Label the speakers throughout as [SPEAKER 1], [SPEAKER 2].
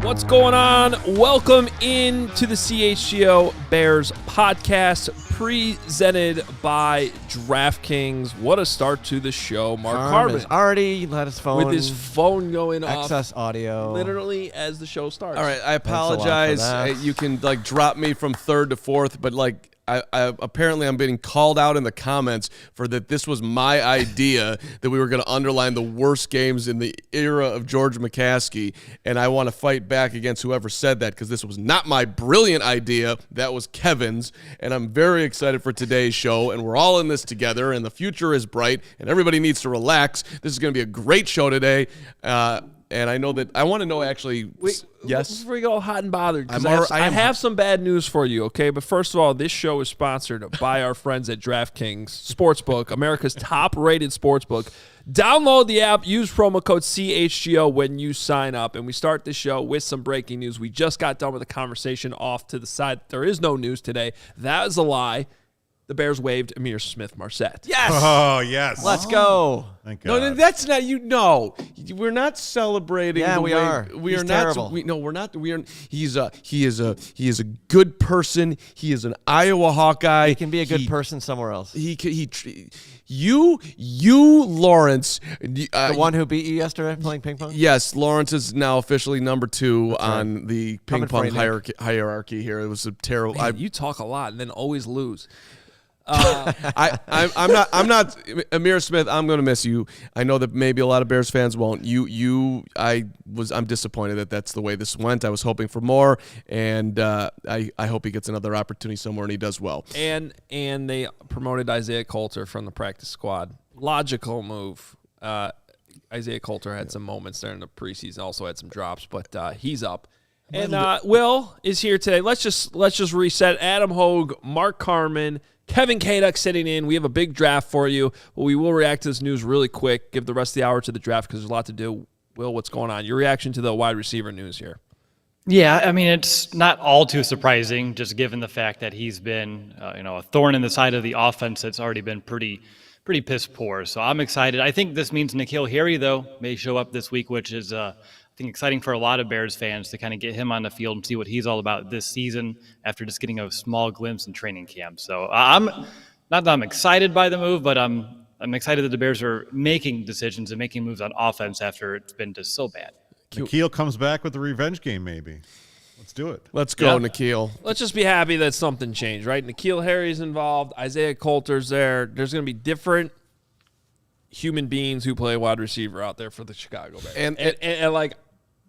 [SPEAKER 1] What's going on? Welcome into the CHGO Bears Podcast, presented by DraftKings. What a start to the show. Mark Carman
[SPEAKER 2] already let his phone
[SPEAKER 1] with his phone going off.
[SPEAKER 2] Excess audio.
[SPEAKER 1] Literally as the show starts.
[SPEAKER 3] All right, I apologize. You can drop me from third to fourth, but I apparently I'm being called out in the comments for that this was my idea that we were going to underline the worst games in the era of George McCaskey, and I want to fight back against whoever said that because this was not my brilliant idea. That was Kevin's, and I'm very excited for today's show, and we're all in this together, and the future is bright, and everybody needs to relax. This is going to be a great show today. And I know that I want to know actually. Yes.
[SPEAKER 1] Before we go hot and bothered, because I have some bad news for you. Okay, but first of all, this show is sponsored by our friends at DraftKings Sportsbook, America's top-rated sportsbook. Download the app. Use promo code CHGO when you sign up. And we start this show with some breaking news. We just got done with a conversation off to the side. There is no news today. That is a lie. The Bears waived Ihmir Smith-Marsette.
[SPEAKER 3] Yes.
[SPEAKER 4] Oh, yes.
[SPEAKER 2] Let's go.
[SPEAKER 4] Thank God.
[SPEAKER 3] No, that's not you. No, we're not celebrating.
[SPEAKER 2] Yeah, we are.
[SPEAKER 3] We
[SPEAKER 2] He's
[SPEAKER 3] are
[SPEAKER 2] terrible.
[SPEAKER 3] not. No, we're not. We are. He is a good person. He is an Iowa Hawkeye.
[SPEAKER 2] He can be a good person somewhere else.
[SPEAKER 3] You, Lawrence,
[SPEAKER 2] the one who beat you yesterday playing ping pong.
[SPEAKER 3] Yes, Lawrence is now officially number 2 on the ping pong hierarchy here. It was a terrible.
[SPEAKER 1] Man, you talk a lot and then always lose.
[SPEAKER 3] I'm not Ihmir Smith. I'm going to miss you. I know that maybe a lot of Bears fans won't. I'm disappointed that that's the way this went. I was hoping for more, and I hope he gets another opportunity somewhere and he does well.
[SPEAKER 1] And they promoted Isaiah Coulter from the practice squad. Logical move. Isaiah Coulter had some moments there in the preseason. Also had some drops, but he's up. And Will is here today. Let's just reset. Adam Hoge, Mark Carman, Kevin Kaduk sitting in. We have a big draft for you. Well, we will react to this news really quick. Give the rest of the hour to the draft because there's a lot to do. Will, what's going on? Your reaction to the wide receiver news here?
[SPEAKER 5] Yeah, I mean, it's not all too surprising, just given the fact that he's been, a thorn in the side of the offense that's already been pretty piss poor. So I'm excited. I think this means N'Keal Harry, though, may show up this week, which is I think exciting for a lot of Bears fans to kind of get him on the field and see what he's all about this season after just getting a small glimpse in training camp. So I'm not that I'm excited by the move, but I'm excited that the Bears are making decisions and making moves on offense after it's been just so bad.
[SPEAKER 4] N'Keal comes back with the revenge game, maybe. Let's do it.
[SPEAKER 3] Let's go, N'Keal.
[SPEAKER 1] Let's just be happy that something changed, right? N'Keal Harry's involved. Isaiah Coulter's there. There's going to be different human beings who play wide receiver out there for the Chicago Bears. And like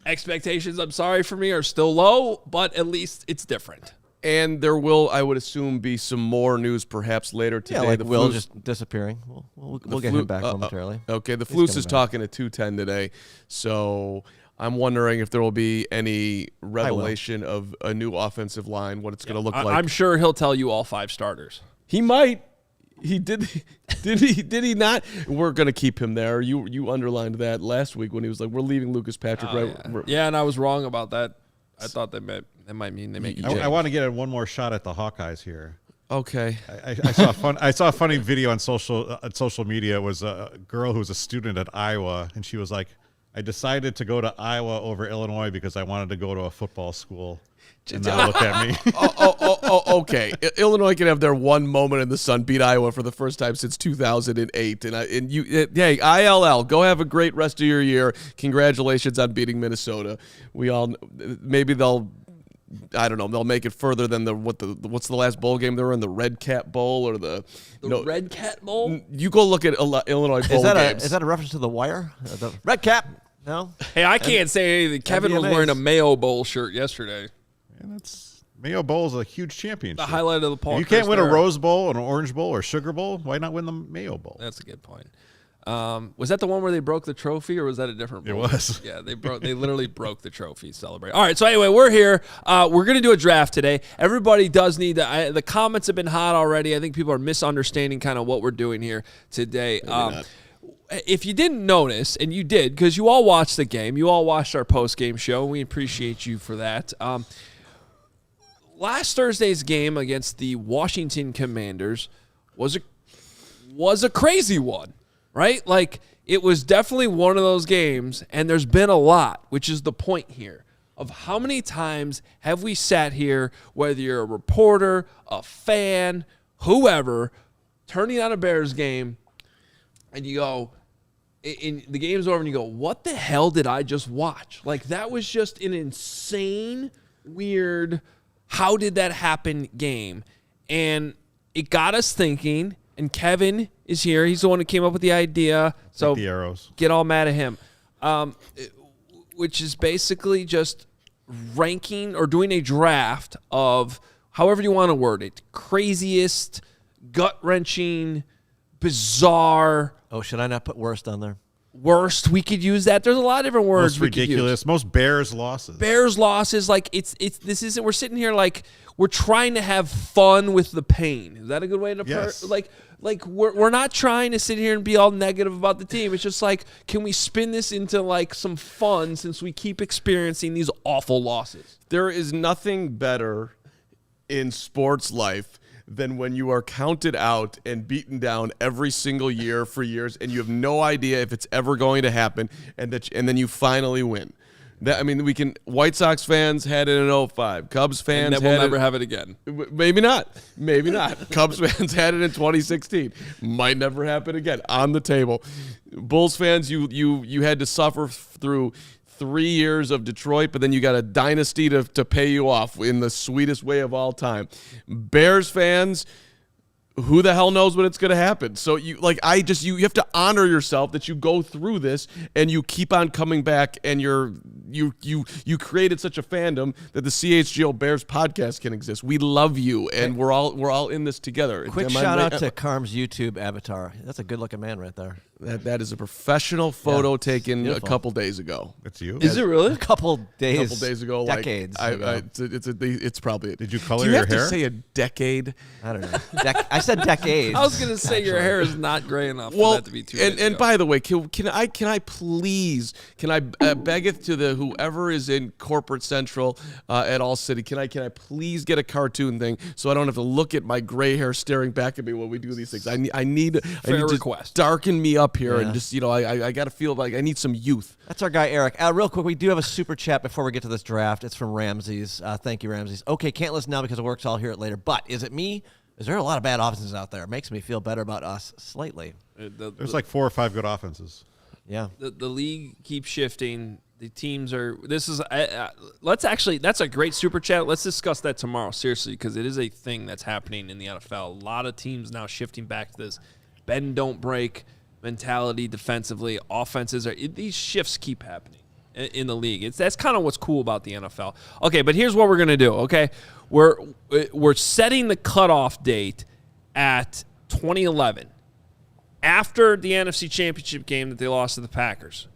[SPEAKER 1] expectations, I'm sorry for me, are still low, but at least it's different.
[SPEAKER 3] And there will, I would assume, be some more news perhaps later today.
[SPEAKER 2] Yeah, like Will just disappearing. We'll get him back momentarily.
[SPEAKER 3] Okay, the Flus is talking at 2:10 today, so I'm wondering if there will be any revelation of a new offensive line, what it's going to look like.
[SPEAKER 1] I'm sure he'll tell you all 5 starters.
[SPEAKER 3] He might. He did. Did he not? We're going to keep him there. You underlined that last week when he was like, "We're leaving Lucas Patrick."
[SPEAKER 1] Yeah, and I was wrong about that. I thought that might mean they make you.
[SPEAKER 4] I want to get one more shot at the Hawkeyes here.
[SPEAKER 3] Okay.
[SPEAKER 4] I saw a funny video on social media. It was a girl who was a student at Iowa, and she was like, "I decided to go to Iowa over Illinois because I wanted to go to a football school." And now look at me.
[SPEAKER 3] Okay. Illinois can have their one moment in the sun, beat Iowa for the first time since 2008. Hey, ILL, go have a great rest of your year. Congratulations on beating Minnesota. Maybe they'll make it further than what's the last bowl game they were in, the Red Cat Bowl or the
[SPEAKER 1] Red Cat Bowl?
[SPEAKER 3] You go look at Illinois bowl games.
[SPEAKER 2] Is that a reference to The Wire? The Red Cap? No?
[SPEAKER 1] Hey, I can't say anything. Kevin was wearing a Mayo Bowl shirt yesterday.
[SPEAKER 4] And Mayo Bowl is a huge championship.
[SPEAKER 1] The highlight of the Paul.
[SPEAKER 4] If you can't win a Rose Bowl, an Orange Bowl, or Sugar Bowl, why not win the Mayo Bowl?
[SPEAKER 1] That's a good point. Was that the one where they broke the trophy, or was that a different bowl?
[SPEAKER 4] It was.
[SPEAKER 1] Yeah, they literally broke the trophy. Celebrate. All right. So anyway, we're here. We're gonna do a draft today. Everybody does need the comments have been hot already. I think people are misunderstanding kind of what we're doing here today. If you didn't notice, and you did, because you all watched the game, you all watched our post-game show, and we appreciate you for that. Last Thursday's game against the Washington Commanders was a crazy one, right? Like, it was definitely one of those games, and there's been a lot, which is the point here, of how many times have we sat here, whether you're a reporter, a fan, whoever, turning on a Bears game, and you go, in the game's over, and you go, what the hell did I just watch? Like, that was just an insane, weird, how did that happen game. And it got us thinking, and Kevin is here. He's the one who came up with the idea. So
[SPEAKER 4] the arrows.
[SPEAKER 1] Get all mad at him. Which is basically just ranking or doing a draft of, however you want to word it, craziest, gut-wrenching, bizarre.
[SPEAKER 2] Oh, should I not put worst on there?
[SPEAKER 1] Worst, we could use that. There's a lot of different words.
[SPEAKER 4] Most ridiculous, most Bears losses.
[SPEAKER 1] Bears losses, like this isn't. We're sitting here like we're trying to have fun with the pain. Is that a good way to
[SPEAKER 4] Yes.
[SPEAKER 1] like we're not trying to sit here and be all negative about the team. It's just like, can we spin this into like some fun since we keep experiencing these awful losses?
[SPEAKER 3] There is nothing better in sports life than when you are counted out and beaten down every single year for years, and you have no idea if it's ever going to happen, and then you finally win. White Sox fans had it in 2005. Cubs fans
[SPEAKER 1] we'll never have it again.
[SPEAKER 3] Maybe not. Cubs fans had it in 2016. Might never happen again. On the table. Bulls fans, you had to suffer through 3 years of Detroit, but then you got a dynasty to pay you off in the sweetest way of all time. Bears fans, who the hell knows when it's going to happen? So you have to honor yourself that you go through this and you keep on coming back, and you created such a fandom that the CHGO Bears podcast can exist. We love you, and we're all in this together.
[SPEAKER 2] Quick shout out to Carm's YouTube avatar. That's a good looking man right there.
[SPEAKER 3] That is a professional photo taken a couple days ago.
[SPEAKER 4] It's you?
[SPEAKER 1] Is it really?
[SPEAKER 2] A couple days ago.
[SPEAKER 3] Decades. It's probably.
[SPEAKER 4] Did you color
[SPEAKER 3] Do you
[SPEAKER 4] your
[SPEAKER 3] have
[SPEAKER 4] hair?
[SPEAKER 3] to say a decade?
[SPEAKER 2] I don't know. I said decades.
[SPEAKER 1] I was gonna say your hair is not gray enough for that to be 2 days
[SPEAKER 3] and
[SPEAKER 1] ago.
[SPEAKER 3] by the way, can I please beggeth to the whoever is in corporate central at All City, can I please get a cartoon thing so I don't have to look at my gray hair staring back at me when we do these things. I need
[SPEAKER 1] request.
[SPEAKER 3] to darken me up here, and just I got to feel like I need some youth.
[SPEAKER 2] That's our guy, Eric. Real quick, we do have a super chat before we get to this draft. It's from Ramses. Thank you, Ramses. Okay, can't listen now because of work, so I'll hear it later. But is it me? Is there a lot of bad offenses out there? It makes me feel better about us slightly.
[SPEAKER 4] There's like 4 or 5 good offenses.
[SPEAKER 2] Yeah.
[SPEAKER 1] The league keeps shifting. The teams are. This is. That's a great super chat. Let's discuss that tomorrow, seriously, because it is a thing that's happening in the NFL. A lot of teams now shifting back to this bend, don't break mentality defensively. Offenses these shifts keep happening in the league. That's kind of what's cool about the NFL. Okay, but here's what we're gonna do. Okay, we're setting the cutoff date at 2011, after the NFC Championship game that they lost to the Packers.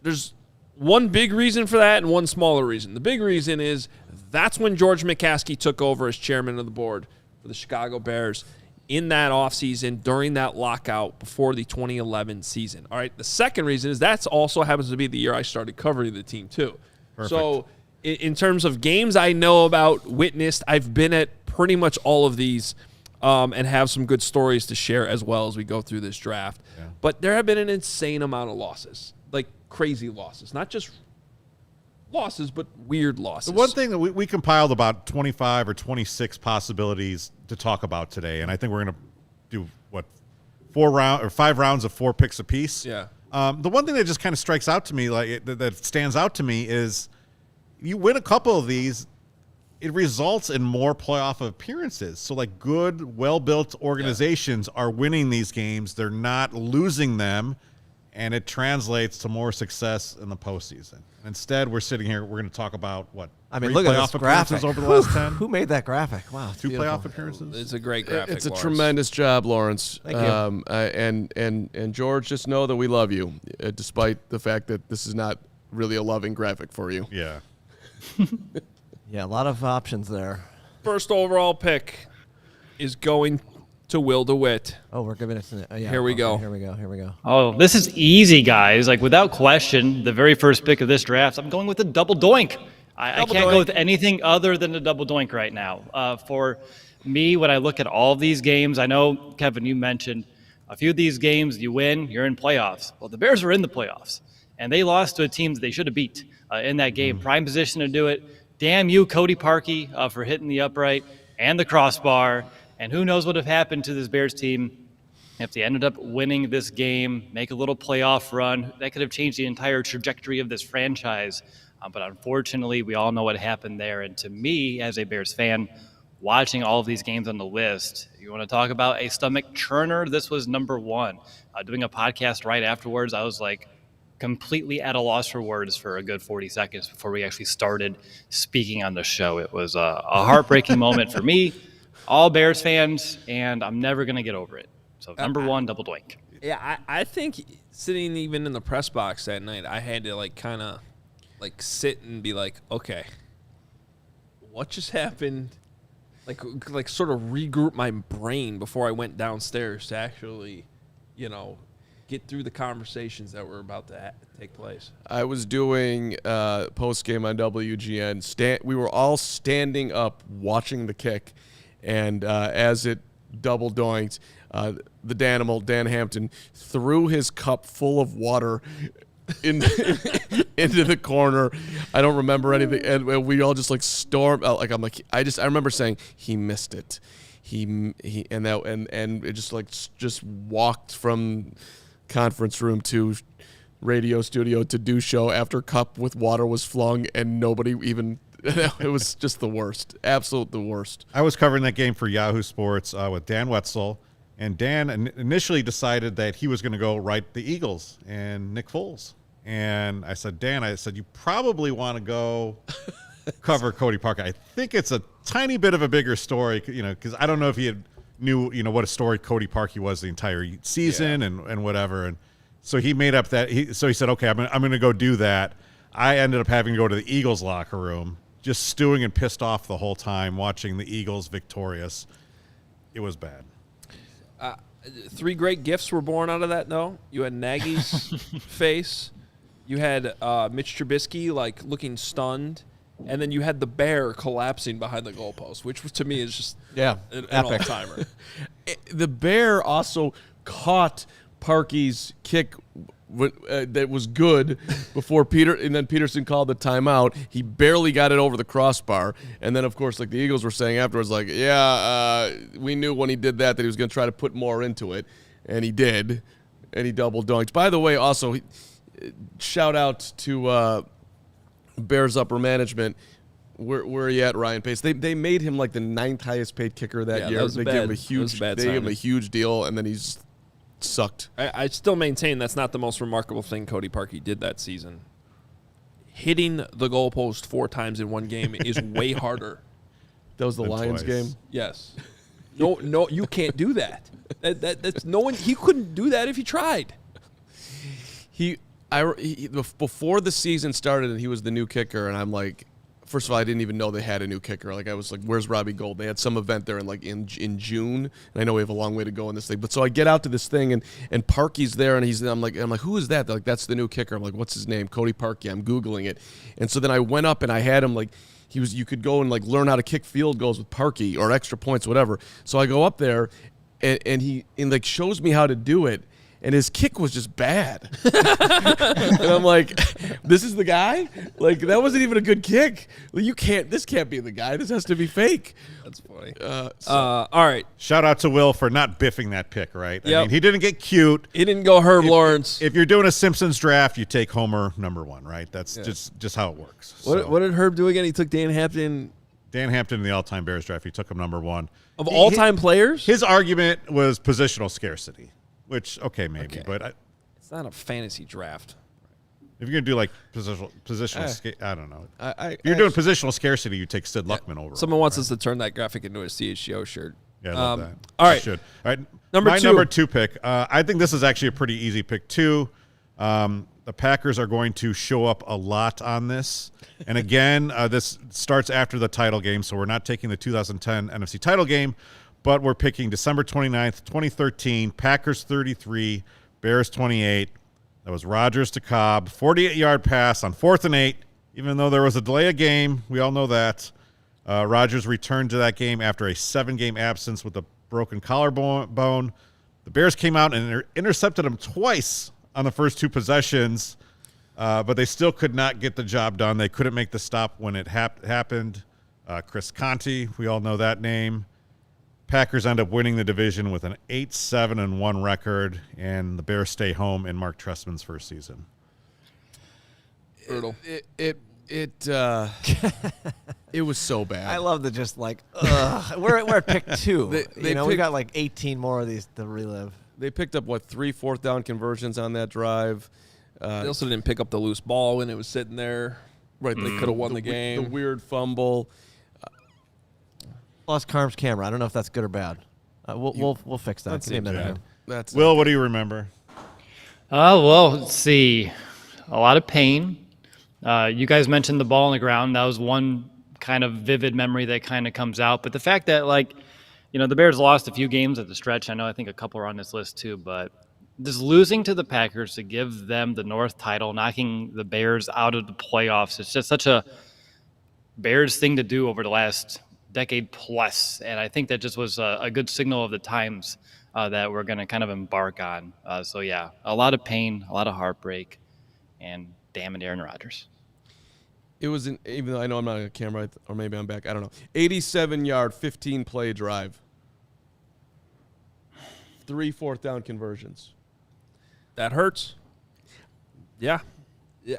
[SPEAKER 1] There's one big reason for that and one smaller reason. The big reason is that's when George McCaskey took over as chairman of the board for the Chicago Bears in that offseason during that lockout before the 2011 season. All right, the second reason is that also happens to be the year I started covering the team too.
[SPEAKER 4] Perfect.
[SPEAKER 1] So in terms of games I know about, witnessed, I've been at pretty much all of these and have some good stories to share as well as we go through this draft. Yeah. But there have been an insane amount of losses, like crazy losses, not just losses, but weird losses.
[SPEAKER 4] The one thing that we compiled about 25 or 26 possibilities to talk about today, and I think we're going to do 5 rounds of 4 picks apiece.
[SPEAKER 1] Yeah.
[SPEAKER 4] The one thing that just kind of strikes out to me, that stands out to me, is you win a couple of these, it results in more playoff appearances. So, like, good, well-built organizations are winning these games. They're not losing them. and it translates to more success in the postseason. Instead, we're sitting here. We're going to talk about what?
[SPEAKER 2] I mean, look at this graphic
[SPEAKER 4] over the last 10.
[SPEAKER 2] Who made that graphic? Wow,
[SPEAKER 4] Two playoff appearances.
[SPEAKER 1] It's a great graphic.
[SPEAKER 3] It's a
[SPEAKER 1] Lawrence.
[SPEAKER 3] tremendous job, Lawrence.
[SPEAKER 2] Thank you.
[SPEAKER 3] And George, just know that we love you, despite the fact that this is not really a loving graphic for you.
[SPEAKER 4] Yeah.
[SPEAKER 2] Yeah, a lot of options there.
[SPEAKER 1] First overall pick is going to Will DeWitt.
[SPEAKER 2] Oh, we're giving it. Yeah,
[SPEAKER 1] Here we go.
[SPEAKER 2] Here we go.
[SPEAKER 5] Oh, this is easy, guys. Like, without question, the very first pick of this draft, I'm going with the double doink. I can't go with anything other than the double doink right now. For me, when I look at all of these games, I know, Kevin, you mentioned a few of these games, you win, you're in playoffs. Well, the Bears were in the playoffs, and they lost to a team that they should have beat in that game. Prime position to do it. Damn you, Cody Parkey, for hitting the upright and the crossbar. And who knows what would have happened to this Bears team if they ended up winning this game, make a little playoff run. That could have changed the entire trajectory of this franchise. But unfortunately, we all know what happened there. And to me, as a Bears fan, watching all of these games on the list, you want to talk about a stomach churner? This was number one. Doing a podcast right afterwards, I was like completely at a loss for words for a good 40 seconds before we actually started speaking on the show. It was a heartbreaking moment for me, all Bears fans, and I'm never going to get over it. So number one, double doink.
[SPEAKER 1] Yeah, I think sitting even in the press box that night, I had to kind of sit and be like, okay, what just happened? Like sort of regroup my brain before I went downstairs to actually, get through the conversations that were about to take place.
[SPEAKER 3] I was doing post-game on WGN. We were all standing up watching the kick, and as it double doinked, the Danimal, Dan Hampton, threw his cup full of water into the corner. I don't remember anything, and we all just stormed out. I remember saying he missed it. He and it just walked from conference room to radio studio to do show after cup with water was flung, and nobody even. It was just the worst, absolute the worst.
[SPEAKER 4] I was covering that game for Yahoo Sports with Dan Wetzel, and Dan initially decided that he was going to go write the Eagles and Nick Foles. And I said, Dan, you probably want to go cover Cody Parkey. I think it's a tiny bit of a bigger story, because I don't know if he knew, what a story Cody Parkey was the entire season and whatever. And so he made up that. He said, okay, I'm going to go do that. I ended up having to go to the Eagles locker room, just stewing and pissed off the whole time, watching the Eagles victorious. It was bad.
[SPEAKER 1] 3 great gifts were born out of that, though. You had Nagy's face. You had Mitch Trubisky, looking stunned. And then you had the bear collapsing behind the goalpost, which to me is just an all-timer.
[SPEAKER 3] The bear also caught Parkey's kick that was good before then Peterson called the timeout. He barely got it over the crossbar. And then, of course, the Eagles were saying afterwards, we knew when he did that he was going to try to put more into it. And he did. And he double donked. By the way, also, shout out to Bears upper management. Where are you at, Ryan Pace? They made him the 9th highest paid kicker that year. They gave him a huge deal, and then he's sucked.
[SPEAKER 1] I still maintain that's not the most remarkable thing Cody Parkey did that season. Hitting the goalpost 4 times in one game is way harder.
[SPEAKER 3] That was the Lions game?
[SPEAKER 1] Yes. No, you can't do that. That's no one. He couldn't do that if he tried.
[SPEAKER 3] Before the season started and he was the new kicker, and I'm like, first of all, I didn't even know they had a new kicker. I was like, where's Robbie Gould? They had some event there in June, and I know we have a long way to go in this thing. But so I get out to this thing, and Parkey's there, and I'm like, who is that? They're like, that's the new kicker. I'm like, what's his name? Cody Parkey. I'm Googling it. And so then I went up and I had him you could go and learn how to kick field goals with Parkey or extra points, whatever. So I go up there and he shows me how to do it. And his kick was just bad. And I'm like, this is the guy? That wasn't even a good kick. This can't be the guy. This has to be fake.
[SPEAKER 1] That's funny. All right.
[SPEAKER 4] Shout out to Will for not biffing that pick, right?
[SPEAKER 1] Yep.
[SPEAKER 4] I mean, he didn't get cute.
[SPEAKER 1] He didn't go Herb Lawrence.
[SPEAKER 4] If you're doing a Simpsons draft, you take Homer number 1, right? That's just how it works.
[SPEAKER 1] What did Herb do again? He took Dan Hampton.
[SPEAKER 4] Dan Hampton in the all-time Bears draft, he took him number 1.
[SPEAKER 1] Of all-time players?
[SPEAKER 4] His argument was positional scarcity. Which, okay, maybe, but
[SPEAKER 1] It's not a fantasy draft.
[SPEAKER 4] If you're gonna do like positional, I don't know.
[SPEAKER 3] If
[SPEAKER 4] you're doing positional scarcity, you take Sid Luckman over.
[SPEAKER 1] Someone wants us to turn that graphic into a CHGO shirt.
[SPEAKER 4] Yeah, I love that.
[SPEAKER 1] All right.
[SPEAKER 4] Should. All right.
[SPEAKER 1] Number
[SPEAKER 4] number 2 pick. I think this is actually a pretty easy pick too. The Packers are going to show up a lot on this. And again, this starts after the title game, so we're not taking the 2010 NFC title game, but we're picking December 29th, 2013, Packers 33, Bears 28. That was Rodgers to Cobb, 48-yard pass on 4th and 8. Even though there was a delay of game, we all know that. Rodgers returned to that game after a 7-game absence with a broken collarbone. The Bears came out and intercepted him twice on the first 2 possessions, but they still could not get the job done. They couldn't make the stop when it happened. Chris Conte, we all know that name. Packers end up winning the division with an 8-7-1 record, and the Bears stay home in Mark Trestman's first season.
[SPEAKER 1] Brutal.
[SPEAKER 3] It was so bad.
[SPEAKER 2] I love the just like, we're at pick 2. We got like 18 more of these to relive.
[SPEAKER 3] They picked up, 3 4th down conversions on that drive.
[SPEAKER 1] They also didn't pick up the loose ball when it was sitting there.
[SPEAKER 3] Right,
[SPEAKER 1] They could have won the game.
[SPEAKER 3] The weird fumble.
[SPEAKER 2] Lost Carm's camera. I don't know if that's good or bad. We'll fix that. Give me a minute.
[SPEAKER 4] Will, what do you remember?
[SPEAKER 5] Well, let's see. A lot of pain. You guys mentioned the ball on the ground. That was one kind of vivid memory that kind of comes out. But the fact that, the Bears lost a few games at the stretch. I think a couple are on this list too. But just losing to the Packers to give them the North title, knocking the Bears out of the playoffs, it's just such a Bears thing to do over the last decade plus. And I think that just was a good signal of the times that we're going to kind of embark on. So, yeah, a lot of pain, a lot of heartbreak, and damn it, Aaron Rodgers.
[SPEAKER 3] It was, even though I know I'm not on camera, or maybe I'm back, I don't know, 87-yard, 15-play drive. 3 4th down conversions.
[SPEAKER 1] That hurts. Yeah.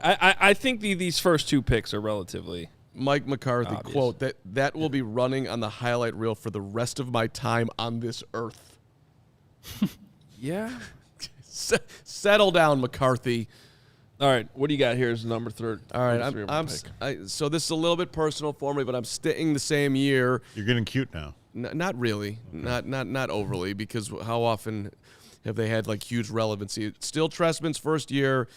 [SPEAKER 1] I think these first 2 picks are relatively
[SPEAKER 3] Mike McCarthy
[SPEAKER 1] obvious.
[SPEAKER 3] quote, that will be running on the highlight reel for the rest of my time on this earth.
[SPEAKER 1] Yeah.
[SPEAKER 3] Settle down, McCarthy.
[SPEAKER 1] All right, what do you got here as number 3?
[SPEAKER 3] All right, so this is a little bit personal for me, but I'm staying the same year.
[SPEAKER 4] You're getting cute now.
[SPEAKER 3] Not really, okay. not overly, because how often have they had huge relevancy? It's still Trestman's first year.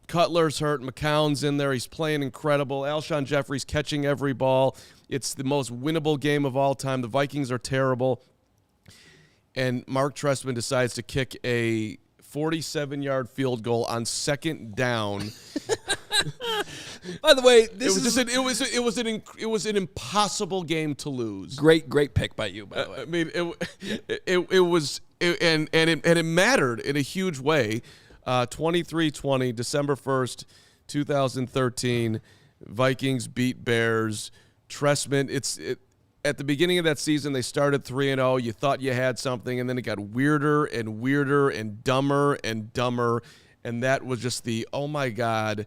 [SPEAKER 3] Cutler's hurt. McCown's in there. He's playing incredible. Alshon Jeffrey's catching every ball. It's the most winnable game of all time. The Vikings are terrible. And Mark Trestman decides to kick a 47-yard field goal on 2nd down.
[SPEAKER 1] By the way,
[SPEAKER 3] it was an impossible game to lose.
[SPEAKER 1] Great pick by you. By the way,
[SPEAKER 3] I mean, it mattered in a huge way. 23-20, December 1st, 2013. Vikings beat Bears. Trestman. At the beginning of that season, they started 3-0. You thought you had something, and then it got weirder and weirder and dumber, and that was just the oh my God.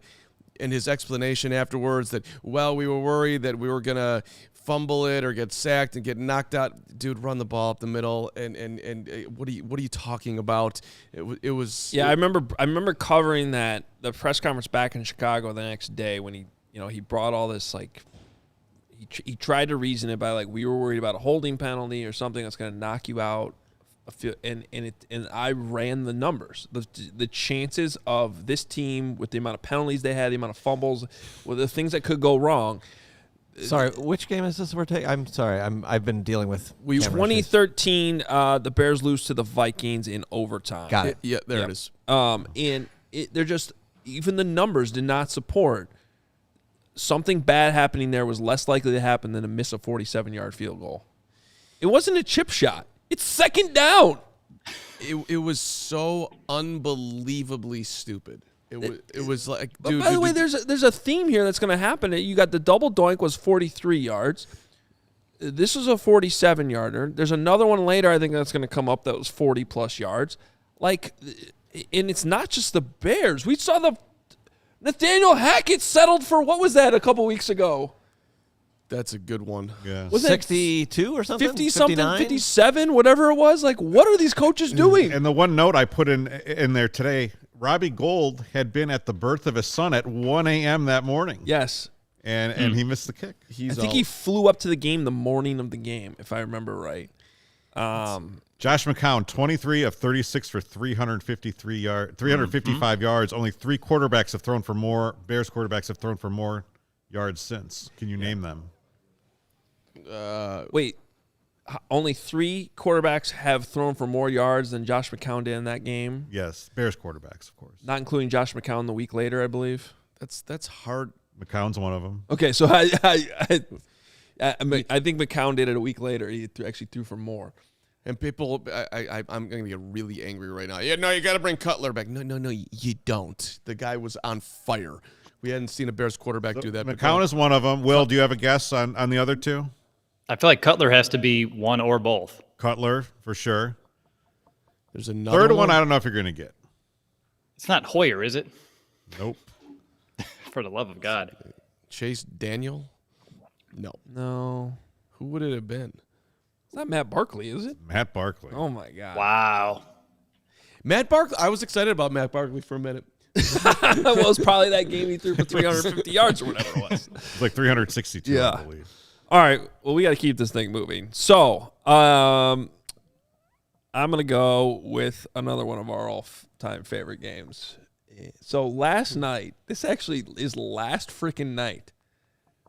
[SPEAKER 3] And his explanation afterwards that, we were worried that we were gonna fumble it or get sacked and get knocked out. Dude, run the ball up the middle, and what are you talking about? It was.
[SPEAKER 1] Yeah, I remember covering the press conference back in Chicago the next day when he brought all this He tried to reason it by we were worried about a holding penalty or something that's going to knock you out, and I ran the numbers. The chances of this team with the amount of penalties they had, the amount of fumbles, with the things that could go wrong.
[SPEAKER 2] Sorry, which game is this we're taking? I'm sorry, I've been dealing with
[SPEAKER 1] 2013. The Bears lose to the Vikings in overtime.
[SPEAKER 2] Got it.
[SPEAKER 3] Yeah, there it is.
[SPEAKER 1] And they're just even the numbers did not support. Something bad happening there was less likely to happen than to miss a 47-yard field goal. It wasn't a chip shot. It's 2nd down.
[SPEAKER 3] It was so unbelievably stupid. It was like, dude.
[SPEAKER 1] By the way, there's a theme here that's going to happen. You got the double doink was 43 yards. This was a 47-yarder. There's another one later I think that's going to come up that was 40-plus yards. And it's not just the Bears. We saw Nathaniel Hackett settled for, what was that, a couple weeks ago?
[SPEAKER 3] That's a good one.
[SPEAKER 4] Yeah.
[SPEAKER 1] Was it
[SPEAKER 2] 62 or something?
[SPEAKER 1] 50-something,
[SPEAKER 2] 59?
[SPEAKER 1] 57, whatever it was? Like, what are these coaches doing?
[SPEAKER 4] And the one note I put in there today, Robbie Gould had been at the birth of his son at 1 a.m. that morning.
[SPEAKER 1] Yes.
[SPEAKER 4] And he missed the kick.
[SPEAKER 1] I think he flew up to the game the morning of the game, if I remember right.
[SPEAKER 4] Josh McCown, 23 of 36 for 355 yards. Only 3 quarterbacks have thrown for more. Bears quarterbacks have thrown for more yards since. Can you name them?
[SPEAKER 1] Wait, only 3 quarterbacks have thrown for more yards than Josh McCown did in that game?
[SPEAKER 4] Yes, Bears quarterbacks, of course.
[SPEAKER 1] Not including Josh McCown the week later, I believe.
[SPEAKER 3] That's hard.
[SPEAKER 4] McCown's one of them.
[SPEAKER 1] Okay, so I think McCown did it a week later. He actually threw for more.
[SPEAKER 3] And people, I'm going to get really angry right now. Yeah, no, you got to bring Cutler back. No, you don't. The guy was on fire. We hadn't seen a Bears quarterback do that.
[SPEAKER 4] McCown is one of them. Will, do you have a guess on the other 2?
[SPEAKER 5] I feel like Cutler has to be one or both.
[SPEAKER 4] Cutler, for sure.
[SPEAKER 3] There's another
[SPEAKER 4] third one I don't know if you're going to get.
[SPEAKER 5] It's not Hoyer, is it?
[SPEAKER 4] Nope.
[SPEAKER 5] For the love of God.
[SPEAKER 3] Chase Daniel?
[SPEAKER 1] No.
[SPEAKER 3] Who would it have been?
[SPEAKER 1] It's not Matt Barkley, is it?
[SPEAKER 4] Matt Barkley.
[SPEAKER 1] Oh, my God.
[SPEAKER 5] Wow.
[SPEAKER 3] Matt Barkley. I was excited about Matt Barkley for a minute.
[SPEAKER 1] Well, it was probably that game he threw for 350 yards or whatever it was.
[SPEAKER 4] It's like 362, I believe.
[SPEAKER 1] All right. Well, we got to keep this thing moving. So, I'm going to go with another one of our all-time favorite games. So, last night, this actually is last freaking night,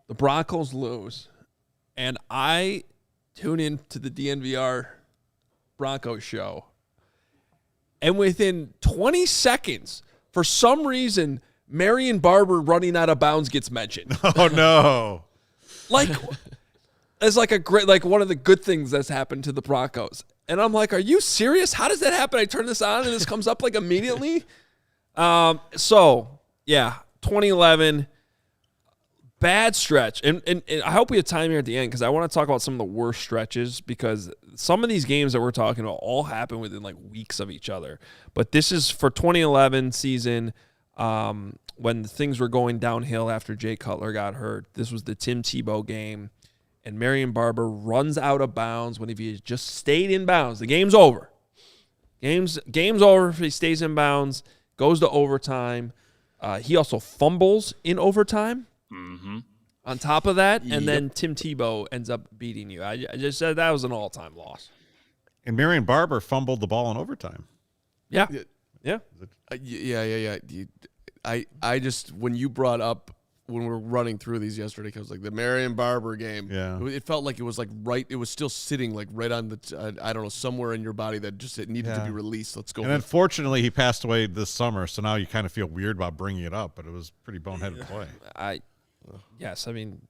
[SPEAKER 1] the Broncos lose, and I tune in to the DNVR Broncos show, and within 20 seconds, for some reason, Marion Barber running out of bounds gets mentioned.
[SPEAKER 4] Oh, no.
[SPEAKER 1] Like, as like a great, like one of the good things that's happened to the Broncos. And I'm like, are you serious? How does that happen? I turn this on and this comes up like immediately. So yeah, 2011, bad stretch. And I hope we have time here at the end because I want to talk about some of the worst stretches because some of these games that we're talking about all happen within like weeks of each other. But this is for 2011 season. When things were going downhill after Jay Cutler got hurt. This was the Tim Tebow game, and Marion Barber runs out of bounds when if he just stayed in bounds, the game's over. Game's over if he stays in bounds, goes to overtime. He also fumbles in overtime on top of that, and then Tim Tebow ends up beating you. I just said that was an all-time loss.
[SPEAKER 4] And Marion Barber fumbled the ball in overtime.
[SPEAKER 1] Yeah.
[SPEAKER 3] Yeah. I just, when you brought up, when we were running through these yesterday, because like the Marion Barber game, it felt like it was like it was still sitting like right on the, I don't know, somewhere in your body that just it needed to be released. Let's go.
[SPEAKER 4] And unfortunately, he passed away this summer, so now you kind of feel weird about bringing it up, but it was pretty boneheaded play.
[SPEAKER 1] I mean,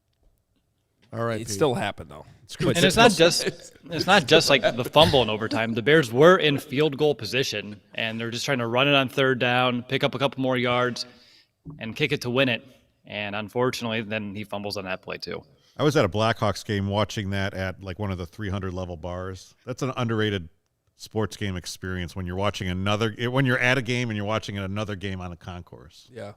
[SPEAKER 3] all right,
[SPEAKER 1] it still happened though.
[SPEAKER 5] And it's not just like the fumble in overtime. The Bears were in field goal position, and they're just trying to run it on third down, pick up a couple more yards, and kick it to win it. And unfortunately, then he fumbles on that play too.
[SPEAKER 4] I was at a Blackhawks game watching that at like one of the 300 level bars. That's an underrated sports game experience when you're watching when you're at a game and you're watching another game on a concourse.
[SPEAKER 1] Yeah.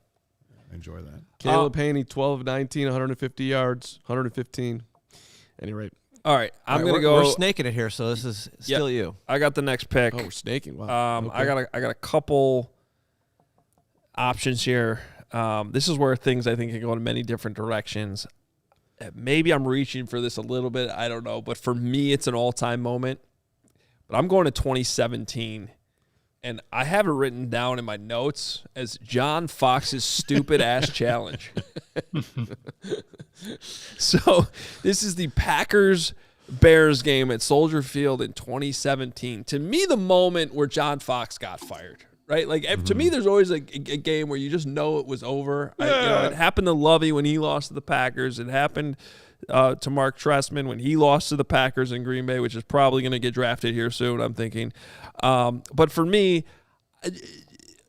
[SPEAKER 4] I enjoy that.
[SPEAKER 3] Caleb Haney, 12-19, 150 yards, 115. Any rate.
[SPEAKER 1] All right, I'm going to go.
[SPEAKER 2] We're snaking it here, so this is still you.
[SPEAKER 1] I got the next pick.
[SPEAKER 3] Oh, we're snaking. Wow.
[SPEAKER 1] Okay. I got a couple options here. This is where things I think can go in many different directions. Maybe I'm reaching for this a little bit. I don't know. But for me, it's an all-time moment. But I'm going to 2017. And I have it written down in my notes as John Fox's stupid-ass challenge. So this is the Packers-Bears game at Soldier Field in 2017. To me, the moment where John Fox got fired. Right, like to me, there's always a game where you just know it was over. It happened to Lovey when he lost to the Packers. It happened to Mark Trestman when he lost to the Packers in Green Bay, which is probably going to get drafted here soon, I'm thinking. But for me,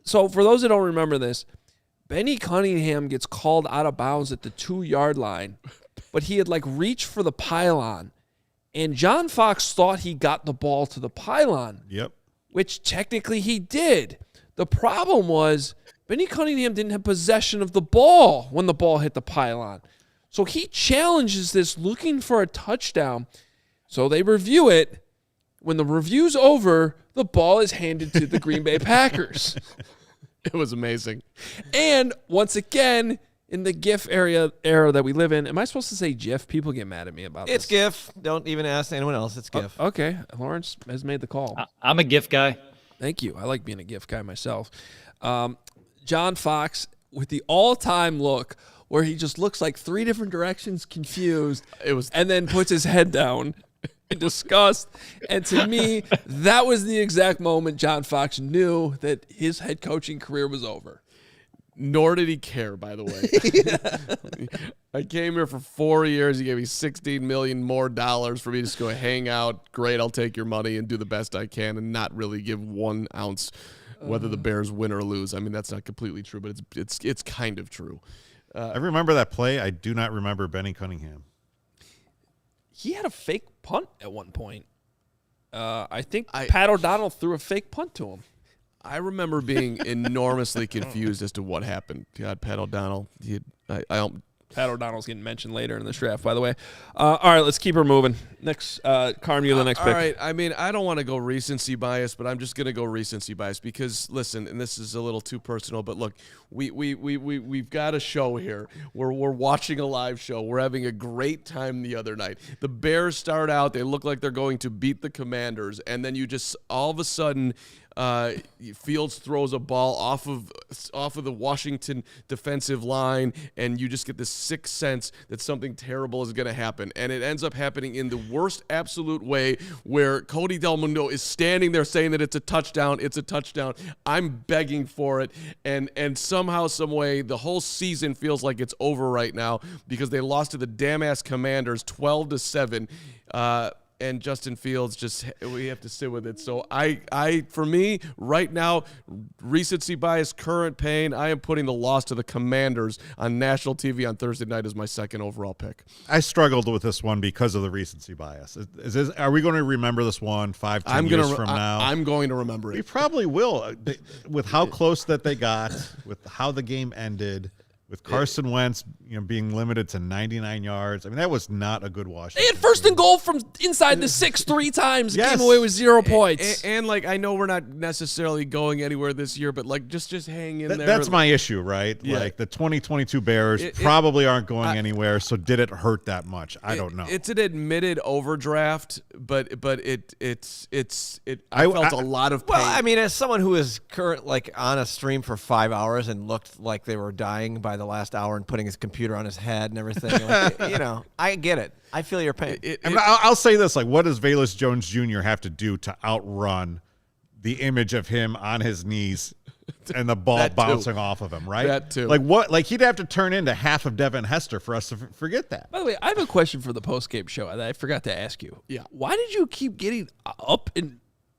[SPEAKER 1] so for those that don't remember this, Benny Cunningham gets called out of bounds at the 2-yard line, but he had like reached for the pylon, and John Fox thought he got the ball to the pylon.
[SPEAKER 4] Yep.
[SPEAKER 1] Which technically he did. The problem was Benny Cunningham didn't have possession of the ball when the ball hit the pylon. So he challenges this looking for a touchdown. So they review it. When the review's over, the ball is handed to the Green Bay Packers.
[SPEAKER 3] It was amazing.
[SPEAKER 1] And once again, in the GIF era that we live in, am I supposed to say GIF? People get mad at me about
[SPEAKER 2] It's
[SPEAKER 1] this.
[SPEAKER 2] GIF. Don't even ask anyone else. It's GIF.
[SPEAKER 1] Okay, Lawrence has made the call.
[SPEAKER 5] I'm a GIF guy.
[SPEAKER 1] Thank you. I like being a GIF guy myself. John Fox with the all-time look where he just looks like 3 different directions, confused, and then puts his head down in disgust. And to me, that was the exact moment John Fox knew that his head coaching career was over.
[SPEAKER 3] Nor did he care, by the way. I came here for 4 years. He gave me $16 million more for me to just go hang out. Great, I'll take your money and do the best I can and not really give 1 ounce whether the Bears win or lose. I mean, that's not completely true, but it's kind of true.
[SPEAKER 4] I remember that play. I do not remember Benny Cunningham.
[SPEAKER 1] He had a fake punt at one point. I think Pat O'Donnell threw a fake punt to him.
[SPEAKER 3] I remember being enormously confused as to what happened. God, Pat O'Donnell.
[SPEAKER 1] Pat O'Donnell's getting mentioned later in this draft, by the way. All right, let's keep her moving. Next, Carm, you're the next pick.
[SPEAKER 3] All right, I mean, I don't want to go recency bias, but I'm just going to go recency bias because, listen, and this is a little too personal, but look, we've got a show here. We're watching a live show. We're having a great time the other night. The Bears start out. They look like they're going to beat the Commanders, and then you just all of a sudden – Fields throws a ball off of the Washington defensive line, and you just get this sixth sense that something terrible is going to happen. And it ends up happening in the worst absolute way, where Cody Del Mundo is standing there saying that it's a touchdown. It's a touchdown. I'm begging for it. And somehow, some way, the whole season feels like it's over right now because they lost to the damn-ass Commanders 12-7. And Justin Fields, we have to sit with it. So for me, right now, recency bias, current pain, I am putting the loss to the Commanders on national TV on Thursday night as my second overall pick.
[SPEAKER 4] I struggled with this one because of the recency bias. Are we going to remember this one 5-10 years from now?
[SPEAKER 3] I'm going to remember it.
[SPEAKER 4] We probably will. With how close that they got, with how the game ended, with Carson Wentz, being limited to 99 yards. I mean, that was not a good Washington.
[SPEAKER 1] They had first and goal from inside the 6 3 times.
[SPEAKER 4] Yes.
[SPEAKER 1] Came away with 0 points.
[SPEAKER 3] And I know we're not necessarily going anywhere this year, but just hang in there.
[SPEAKER 4] That's my issue, right? Yeah. Like the 2022 Bears probably aren't going anywhere. So did it hurt that much? I don't know.
[SPEAKER 3] It's an admitted overdraft, but I felt a lot of pain.
[SPEAKER 2] Well, I mean, as someone who is on a stream for 5 hours and looked like they were dying by the last hour and putting his computer on his head and everything, I get it. I feel your pain.
[SPEAKER 4] I'll say this: what does Velus Jones Jr. have to do to outrun the image of him on his knees and the ball bouncing off of him? Right.
[SPEAKER 3] That too.
[SPEAKER 4] He'd have to turn into half of Devin Hester for us to forget that.
[SPEAKER 1] By the way, I have a question for the post-game show that I forgot to ask you.
[SPEAKER 3] Yeah.
[SPEAKER 1] Why did you keep getting up to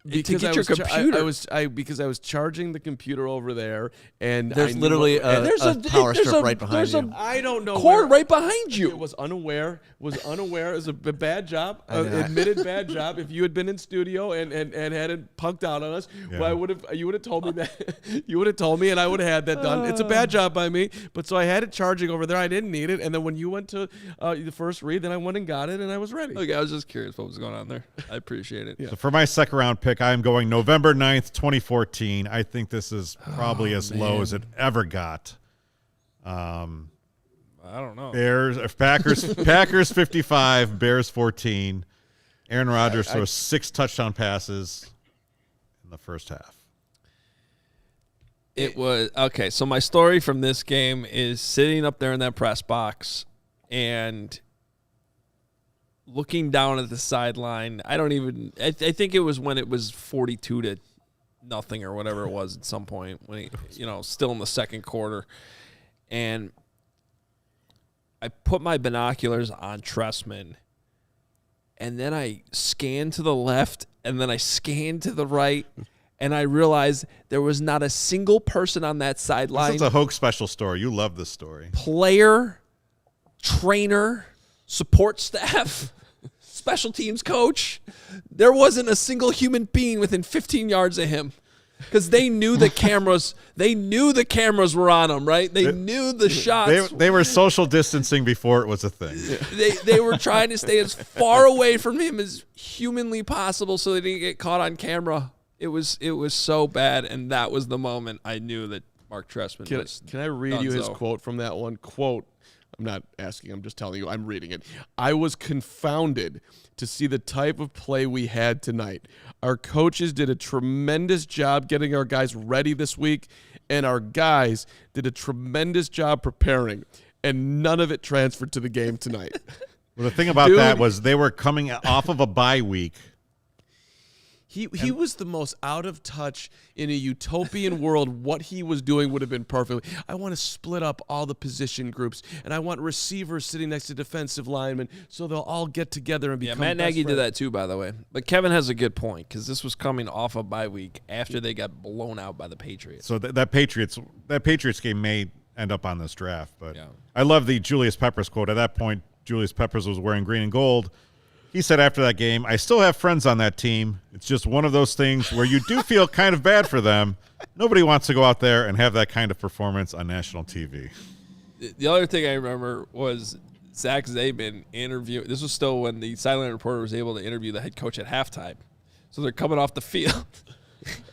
[SPEAKER 3] because
[SPEAKER 1] get your computer?
[SPEAKER 3] Because I was charging the computer over there, and
[SPEAKER 2] there's literally a power strip right behind you.
[SPEAKER 3] I don't know
[SPEAKER 1] cord right behind you.
[SPEAKER 3] It was unaware. It was a bad job, admitted bad job. If you had been in studio and hadn't punked out on us, well, you would have told me that. You would have told me, and I would have had that done. It's a bad job by me, but so I had it charging over there. I didn't need it, and then when you went to the first read, then I went and got it, and I was ready.
[SPEAKER 1] Okay, I was just curious what was going on there. I appreciate it.
[SPEAKER 4] Yeah. So for my second round pick, I am going November 9th, 2014. I think this is probably as low as it ever got.
[SPEAKER 1] I don't know.
[SPEAKER 4] Packers 55, Bears 14. Aaron Rodgers throws 6 touchdown passes in the first half.
[SPEAKER 1] It was okay. So my story from this game is sitting up there in that press box and looking down at the sideline. I think it was when it was 42-0 or whatever it was at some point when still in the second quarter. And I put my binoculars on Tressman, and then I scanned to the left, and then I scanned to the right, and I realized there was not a single person on that sideline.
[SPEAKER 4] This is a Hoge special story. You love this story.
[SPEAKER 1] Player, trainer, support staff, special teams coach. There wasn't a single human being within 15 yards of him. because they knew the cameras. They knew the cameras were on them, right? They knew the shots.
[SPEAKER 4] They were social distancing before it was a thing.
[SPEAKER 1] They were trying to stay as far away from him as humanly possible so they didn't get caught on camera. It was so bad, and that was the moment I knew that Mark Trestman was.
[SPEAKER 3] Can I read you his quote from that one? Quote, I'm not asking, I'm just telling you, I'm reading it. I was confounded to see the type of play we had tonight. Our coaches did a tremendous job getting our guys ready this week, and our guys did a tremendous job preparing, and none of it transferred to the game tonight.
[SPEAKER 4] Well, the thing about that was they were coming off of a bye week.
[SPEAKER 3] He was the most out of touch in a utopian world. What he was doing would have been perfect. I want to split up all the position groups, and I want receivers sitting next to defensive linemen so they'll all get together and become
[SPEAKER 1] Matt Nagy
[SPEAKER 3] best
[SPEAKER 1] did
[SPEAKER 3] friends.
[SPEAKER 1] that too, by the way. But Kevin has a good point because this was coming off a bye week after they got blown out by the Patriots.
[SPEAKER 4] So that Patriots game may end up on this draft. But
[SPEAKER 1] Yeah.
[SPEAKER 4] I love the Julius Peppers quote. At that point, Julius Peppers was wearing green and gold. He said after that game, I still have friends on that team. It's just one of those things where you do feel kind of bad for them. Nobody wants to go out there and have that kind of performance on national TV.
[SPEAKER 1] The other thing I remember was Zach Zaban interview. This was still when the sideline reporter was able to interview the head coach at halftime. So they're coming off the field.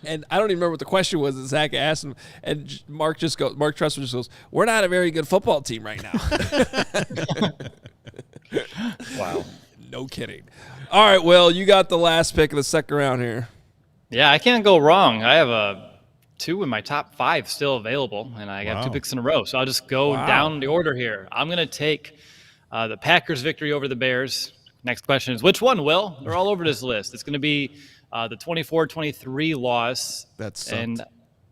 [SPEAKER 1] And I don't even remember what the question was that Zach asked him. And Mark Trestman just goes, we're not a very good football team right now.
[SPEAKER 5] Wow.
[SPEAKER 1] No kidding. All right, Will, you got the last pick of the second round here.
[SPEAKER 5] Yeah, I can't go wrong. I have two in my top 5 still available, and I got 2 picks in a row. So I'll just go down the order here. I'm going to take the Packers' victory over the Bears. Next question is, which one, Will? They're all over this list. It's going to be the 24-23 loss.
[SPEAKER 3] That
[SPEAKER 5] and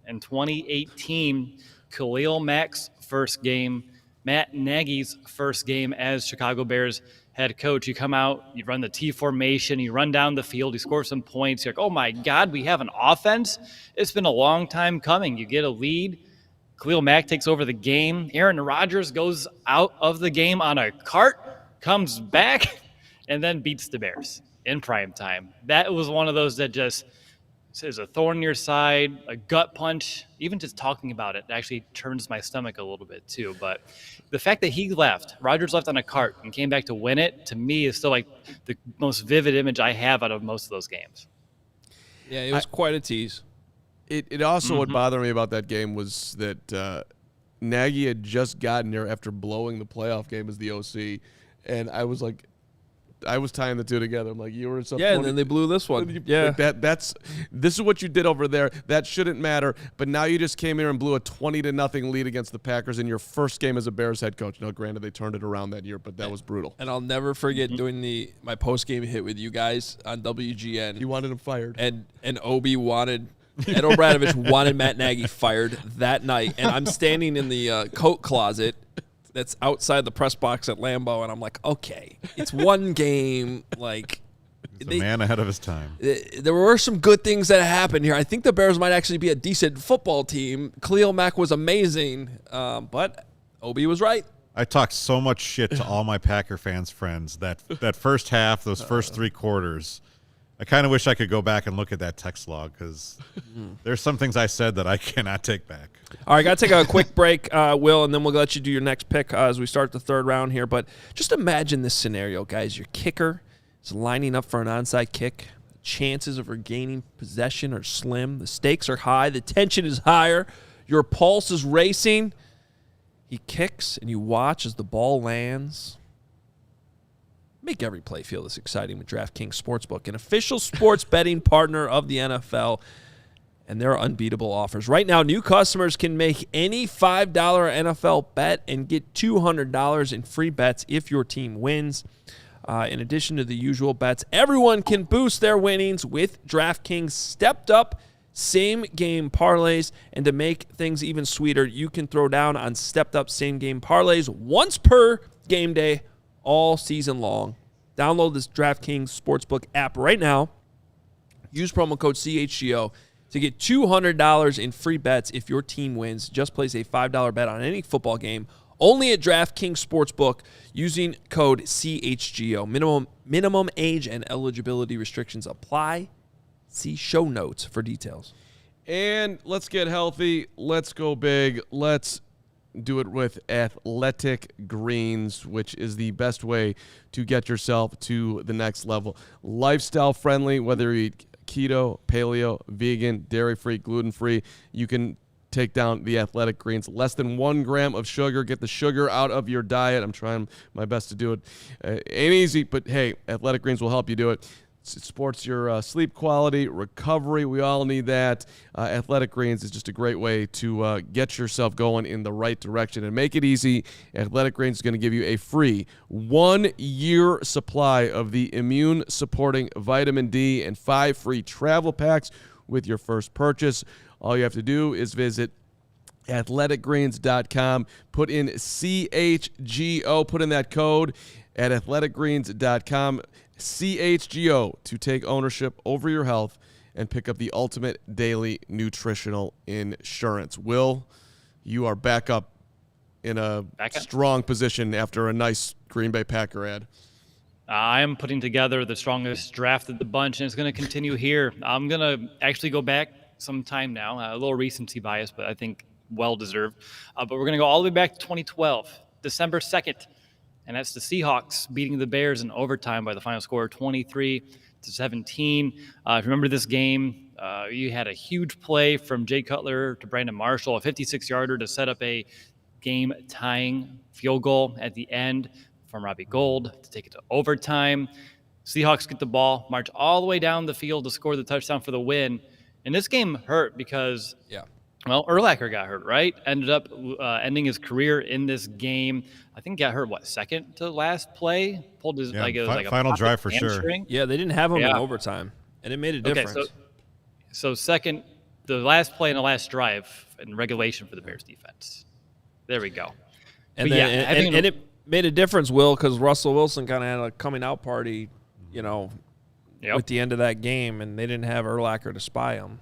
[SPEAKER 5] in 2018, Khalil Mack's first game, Matt Nagy's first game as Chicago Bears head coach. You come out, you run the T formation, you run down the field, you score some points. You're like, oh my God, we have an offense. It's been a long time coming. You get a lead. Khalil Mack takes over the game. Aaron Rodgers goes out of the game on a cart, comes back, and then beats the Bears in prime time. That was one of those that just is a thorn in your side, a gut punch. Even just talking about it actually turns my stomach a little bit too. But the fact that Rodgers left on a cart and came back to win it, to me is still like the most vivid image I have out of most of those games.
[SPEAKER 1] Yeah, it was quite a tease.
[SPEAKER 3] It also what bothered me about that game was that Nagy had just gotten there after blowing the playoff game as the OC, and I was tying the two together. I'm like, you were something.
[SPEAKER 1] Yeah, and then they blew this one. Yeah.
[SPEAKER 3] This is what you did over there. That shouldn't matter. But now you just came here and blew a 20-0 lead against the Packers in your first game as a Bears head coach. Now, granted, they turned it around that year, but that was brutal.
[SPEAKER 1] And I'll never forget doing my post-game hit with you guys on WGN.
[SPEAKER 3] You wanted him fired.
[SPEAKER 1] And Ed O'Bradovich wanted Matt Nagy fired that night. And I'm standing in the coat closet that's outside the press box at Lambeau, and I'm like, okay, it's one game. Like,
[SPEAKER 4] He's a man ahead of his time.
[SPEAKER 1] There were some good things that happened here. I think the Bears might actually be a decent football team. Khalil Mack was amazing, but Obi was right.
[SPEAKER 4] I talked so much shit to all my Packer fans friends that first half, those first 3 quarters. I kind of wish I could go back and look at that text log because there's some things I said that I cannot take back.
[SPEAKER 1] All right, got to take a quick break, Will, and then we'll let you do your next pick as we start the third round here. But just imagine this scenario, guys. Your kicker is lining up for an onside kick. The chances of regaining possession are slim. The stakes are high. The tension is higher. Your pulse is racing. He kicks, and you watch as the ball lands. Make every play feel this exciting with DraftKings Sportsbook, an official sports betting partner of the NFL, and their unbeatable offers. Right now, new customers can make any $5 NFL bet and get $200 in free bets if your team wins. In addition to the usual bets, everyone can boost their winnings with DraftKings stepped-up same-game parlays. And to make things even sweeter, you can throw down on stepped-up same-game parlays once per game day, all season long. Download this DraftKings Sportsbook app right now. Use promo code CHGO to get $200 in free bets if your team wins. Just place a $5 bet on any football game only at DraftKings Sportsbook using code CHGO. Minimum age and eligibility restrictions apply. See show notes for details.
[SPEAKER 3] And let's get healthy. Let's go big. Let's do it with Athletic Greens, which is the best way to get yourself to the next level. Lifestyle friendly, whether you eat keto, paleo, vegan, dairy-free, gluten-free, you can take down the Athletic Greens. Less than 1 gram of sugar. Get the sugar out of your diet. I'm trying my best to do it. Ain't easy, but hey, Athletic Greens will help you do it. It supports your sleep quality, recovery. We all need that. Athletic Greens is just a great way to get yourself going in the right direction and make it easy. Athletic Greens is going to give you a free 1-year supply of the immune-supporting vitamin D and 5 free travel packs with your first purchase. All you have to do is visit athleticgreens.com, put in CHGO, put in that code at athleticgreens.com. CHGO to take ownership over your health and pick up the ultimate daily nutritional insurance. Will, you are back up in a strong position after a nice Green Bay Packer ad.
[SPEAKER 5] I am putting together the strongest draft of the bunch, and it's going to continue here. I'm going to actually go back some time now, a little recency bias, but I think well-deserved. But we're going to go all the way back to 2012, December 2nd. And that's the Seahawks beating the Bears in overtime by the final score, 23-17. If you remember this game, you had a huge play from Jay Cutler to Brandon Marshall, a 56-yarder to set up a game-tying field goal at the end from Robbie Gould to take it to overtime. Seahawks get the ball, march all the way down the field to score the touchdown for the win. And this game hurt because well, Urlacher got hurt, right? Ended up ending his career in this game. I think got hurt, second to last play? Pulled his, it was like a
[SPEAKER 4] final drive for
[SPEAKER 5] hamstring.
[SPEAKER 4] sure.
[SPEAKER 1] Yeah, they didn't have him in overtime, and it made a difference.
[SPEAKER 5] Okay, so second, the last play and the last drive in regulation for the Bears defense. There we go.
[SPEAKER 1] And it made a difference, Will, because Russell Wilson kind of had a coming out party, at the end of that game, and they didn't have Urlacher to spy him.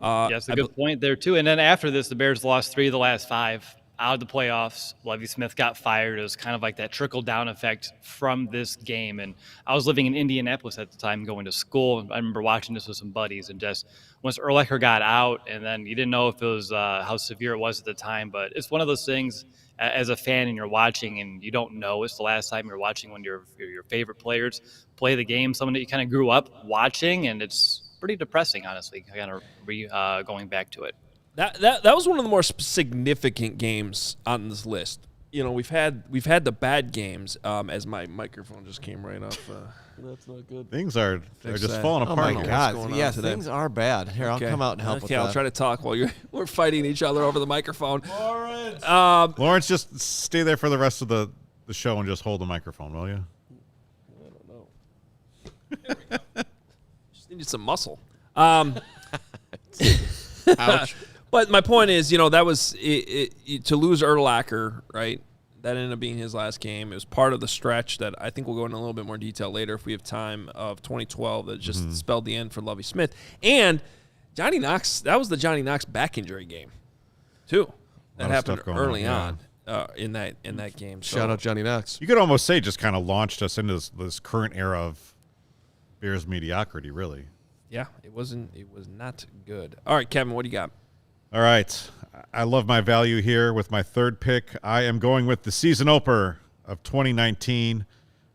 [SPEAKER 5] That's a good point there, too. And then after this, the Bears lost 3 of the last 5 out of the playoffs. Lovie Smith got fired. It was kind of like that trickle-down effect from this game. And I was living in Indianapolis at the time, going to school. I remember watching this with some buddies. And just once Urlacher got out, and then you didn't know if it was how severe it was at the time. But it's one of those things, as a fan, and you're watching, and you don't know it's the last time you're watching one of your favorite players play the game, someone that you kind of grew up watching, and it's pretty depressing, honestly, kind of going back to it.
[SPEAKER 1] That was one of the more significant games on this list. We've had the bad games. As my microphone just came right off. That's not good.
[SPEAKER 4] Things are just falling apart.
[SPEAKER 2] Oh my God! Yes, things are bad. Here, I'll come out and help with that.
[SPEAKER 1] I'll try to talk while we're fighting each other over the microphone.
[SPEAKER 4] Lawrence, just stay there for the rest of the show and just hold the microphone, will you?
[SPEAKER 1] I don't know. There we go. Just needed some muscle.
[SPEAKER 3] Ouch.
[SPEAKER 1] But my point is, that was it, to lose Urlacher, right? That ended up being his last game. It was part of the stretch that I think we'll go into a little bit more detail later if we have time, of 2012 that just spelled the end for Lovie Smith. And Johnny Knox, that was the Johnny Knox back injury game, too. That happened early on in that game. So.
[SPEAKER 3] Shout out Johnny Knox.
[SPEAKER 4] You could almost say just kind of launched us into this current era of Bears mediocrity, really.
[SPEAKER 1] Yeah, it was not good. All right, Kevin, what do you got?
[SPEAKER 4] All right. I love my value here with my third pick. I am going with the season opener of 2019.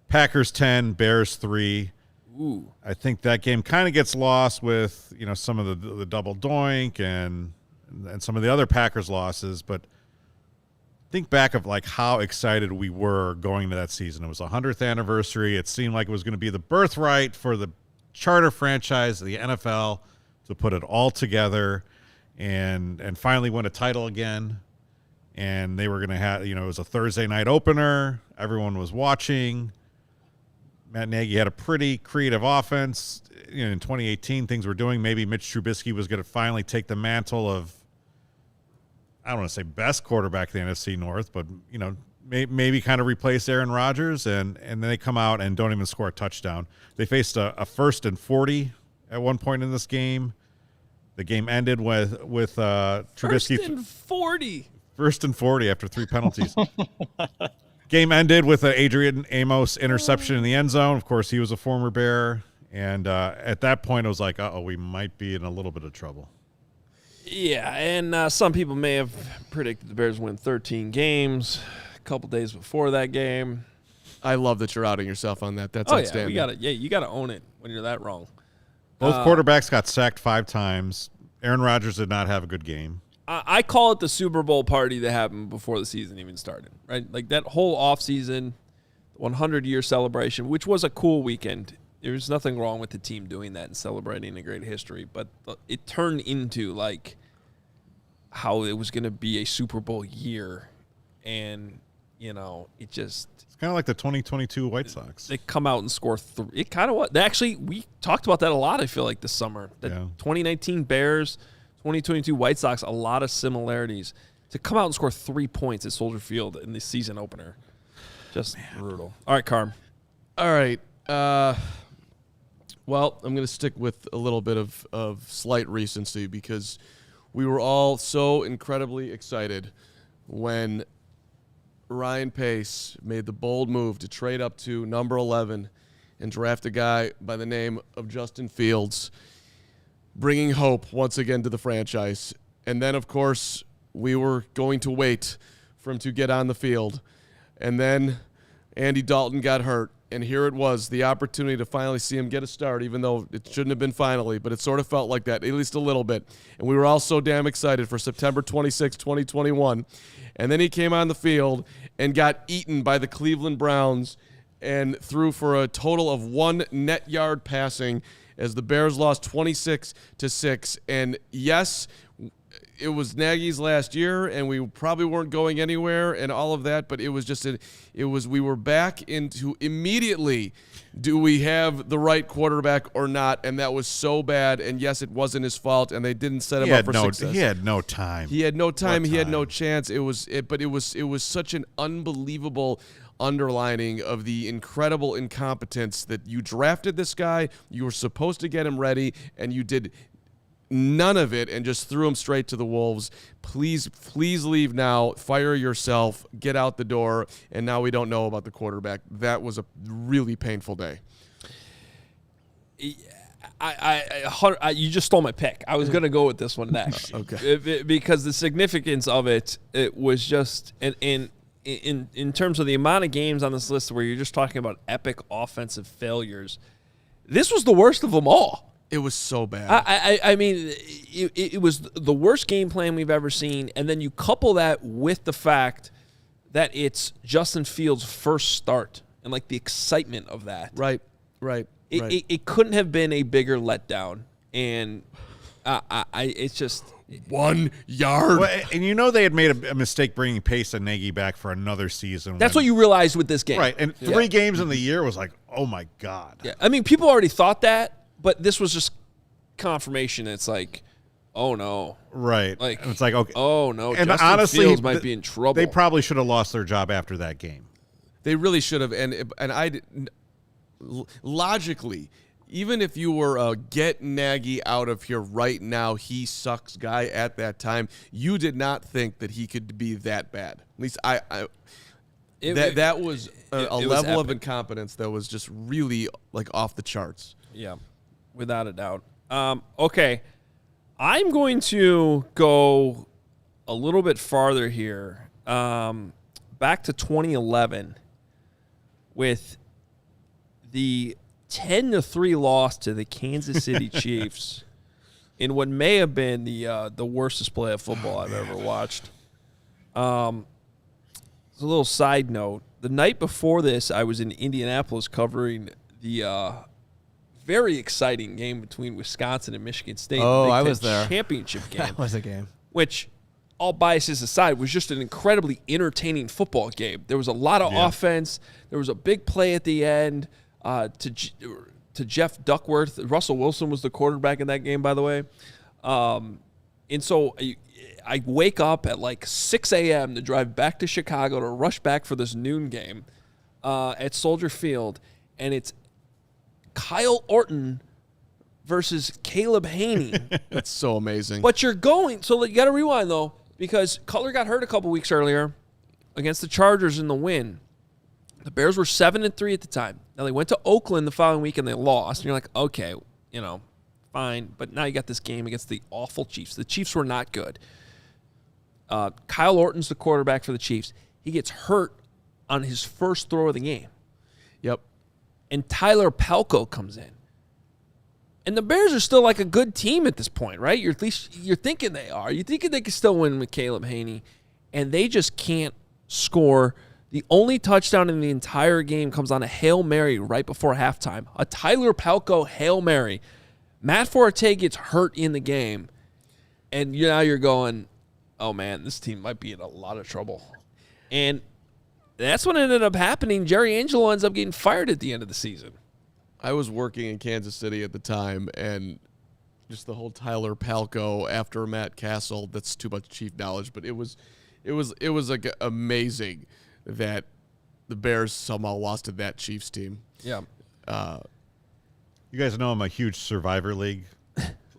[SPEAKER 4] Packers 10, Bears 3.
[SPEAKER 1] Ooh.
[SPEAKER 4] I think that game kind of gets lost with, some of the double doink and some of the other Packers losses, but think back of how excited we were going to that season. It was the 100th anniversary. It seemed like it was going to be the birthright for the charter franchise of the NFL to put it all together and finally win a title again. And they were going to have, it was a Thursday night opener. Everyone was watching. Matt Nagy had a pretty creative offense. In 2018, things were doing. Maybe Mitch Trubisky was going to finally take the mantle of, I don't want to say best quarterback in the NFC North, but, maybe kind of replace Aaron Rodgers. And then they come out and don't even score a touchdown. They faced a 1st and 40 at one point in this game. The game ended with Trubisky.
[SPEAKER 1] 1st and 40.
[SPEAKER 4] 1st and 40 after 3 penalties. Game ended with an Adrian Amos interception in the end zone. Of course, he was a former Bear. And at that point, it was like, uh-oh, we might be in a little bit of trouble.
[SPEAKER 1] Yeah, and some people may have predicted the Bears win 13 games a couple days before that game.
[SPEAKER 3] I love that you're outing yourself on that. That's outstanding.
[SPEAKER 1] You gotta own it when you're that wrong.
[SPEAKER 4] Both quarterbacks got sacked 5 times. Aaron Rodgers did not have a good game.
[SPEAKER 1] I call it the Super Bowl party that happened before the season even started, right? Like that whole offseason, 100-year celebration, which was a cool weekend. There's nothing wrong with the team doing that and celebrating a great history, but it turned into like how it was going to be a Super Bowl year, and it just
[SPEAKER 4] it's kind of like the 2022 White Sox.
[SPEAKER 1] They come out and score 3. It kind of what they actually we talked about that a lot. I feel like this summer, the 2019 Bears, 2022 White Sox, a lot of similarities. To come out and score 3 points at Soldier Field in the season opener, just brutal. All right, Carm.
[SPEAKER 3] All right. Well, I'm going to stick with a little bit of slight recency because we were all so incredibly excited when Ryan Pace made the bold move to trade up to number 11 and draft a guy by the name of Justin Fields, bringing hope once again to the franchise. And then, of course, we were going to wait for him to get on the field. And then Andy Dalton got hurt. And here it was, the opportunity to finally see him get a start, even though it shouldn't have been finally, but it sort of felt like that, at least a little bit. And we were all so damn excited for September 26, 2021. And then he came on the field and got eaten by the Cleveland Browns and threw for a total of 1 net yard passing as the Bears lost 26-6. And yes, it was Nagy's last year, and we probably weren't going anywhere and all of that, but it was just we were back into immediately, do we have the right quarterback or not? And that was so bad, and yes, it wasn't his fault, and they didn't set him up for success.
[SPEAKER 4] He had no time.
[SPEAKER 3] He had no time. He had no chance. It was such an unbelievable underlining of the incredible incompetence that you drafted this guy, you were supposed to get him ready, and you did none of it and just threw him straight to the wolves. Please leave now. Fire yourself. Get out the door. And now we don't know about the quarterback. That was a really painful day.
[SPEAKER 1] You just stole my pick. I was going to go with this one next.
[SPEAKER 3] Okay.
[SPEAKER 1] Because the significance of it was just in terms of the amount of games on this list where you're just talking about epic offensive failures. This was the worst of them all.
[SPEAKER 3] It was so bad.
[SPEAKER 1] I mean, it was the worst game plan we've ever seen, and then you couple that with the fact that it's Justin Fields' first start and like the excitement of that.
[SPEAKER 3] Right.
[SPEAKER 1] It couldn't have been a bigger letdown, and it's just
[SPEAKER 3] 1 yard.
[SPEAKER 4] Well, and they had made a mistake bringing Pace and Nagy back for another season.
[SPEAKER 1] That's what you realized with this game,
[SPEAKER 4] right? And 3 games in the year was like, oh my god.
[SPEAKER 1] Yeah, I mean, people already thought that. But this was just confirmation. It's like, oh no,
[SPEAKER 4] right?
[SPEAKER 1] Like
[SPEAKER 4] it's like, okay,
[SPEAKER 1] oh no.
[SPEAKER 4] And
[SPEAKER 1] Justin
[SPEAKER 4] honestly,
[SPEAKER 1] Fields might be in trouble.
[SPEAKER 4] They probably should have lost their job after that game.
[SPEAKER 3] They really should have. And logically, even if you were a get Nagy out of here right now, he sucks guy at that time, you did not think that he could be that bad. At least that was a level of incompetence that was just really like off the charts.
[SPEAKER 1] Yeah. Without a doubt. Okay. I'm going to go a little bit farther here. Back to 2011 with the 10-3 loss to the Kansas City Chiefs in what may have been the worst display of football I've ever watched. As a little side note, the night before this, I was in Indianapolis covering the very exciting game between Wisconsin and Michigan State.
[SPEAKER 2] Oh, I was there.
[SPEAKER 1] Championship game.
[SPEAKER 2] That was a game.
[SPEAKER 1] Which, all biases aside, was just an incredibly entertaining football game. There was a lot of offense. There was a big play at the end to Jeff Duckworth. Russell Wilson was the quarterback in that game, by the way. And so I wake up at like 6 a.m. to drive back to Chicago to rush back for this noon game at Soldier Field, and it's Kyle Orton versus Caleb Haney.
[SPEAKER 3] That's so amazing.
[SPEAKER 1] But you're going, so you got to rewind though, because Cutler got hurt a couple weeks earlier against the Chargers in the win. The Bears were 7-3 at the time. Now they went to Oakland the following week and they lost. And you're like, okay, fine. But now you got this game against the awful Chiefs. The Chiefs were not good. Kyle Orton's the quarterback for the Chiefs. He gets hurt on his first throw of the game.
[SPEAKER 3] Yep.
[SPEAKER 1] And Tyler Palko comes in. And the Bears are still like a good team at this point, right? At least you're thinking they are. You're thinking they can still win with Caleb Haney. And they just can't score. The only touchdown in the entire game comes on a Hail Mary right before halftime. A Tyler Palko Hail Mary. Matt Forte gets hurt in the game. And now you're going, oh, man, this team might be in a lot of trouble. And that's what ended up happening. Jerry Angelo ends up getting fired at the end of the season.
[SPEAKER 3] I was working in Kansas City at the time, and just the whole Tyler Palko after Matt Castle, that's too much chief knowledge, but it was like amazing that the Bears somehow lost to that Chiefs team.
[SPEAKER 1] Yeah.
[SPEAKER 4] You guys know I'm a huge Survivor League.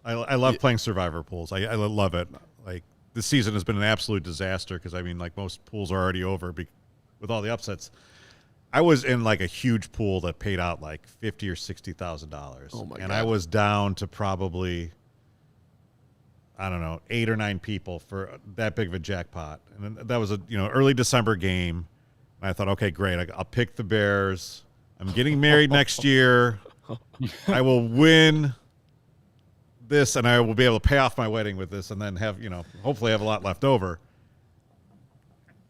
[SPEAKER 4] I love playing Survivor pools. I love it. Like, this season has been an absolute disaster because, like most pools are already over with all the upsets. I was in like a huge pool that paid out like $50,000 or $60,000.
[SPEAKER 3] Oh my God.
[SPEAKER 4] And I was down to probably, I don't know, 8 or 9 people for that big of a jackpot. And then that was a early December game. And I thought, okay, great. I'll pick the Bears. I'm getting married next year. I will win this, and I will be able to pay off my wedding with this, and then have hopefully have a lot left over.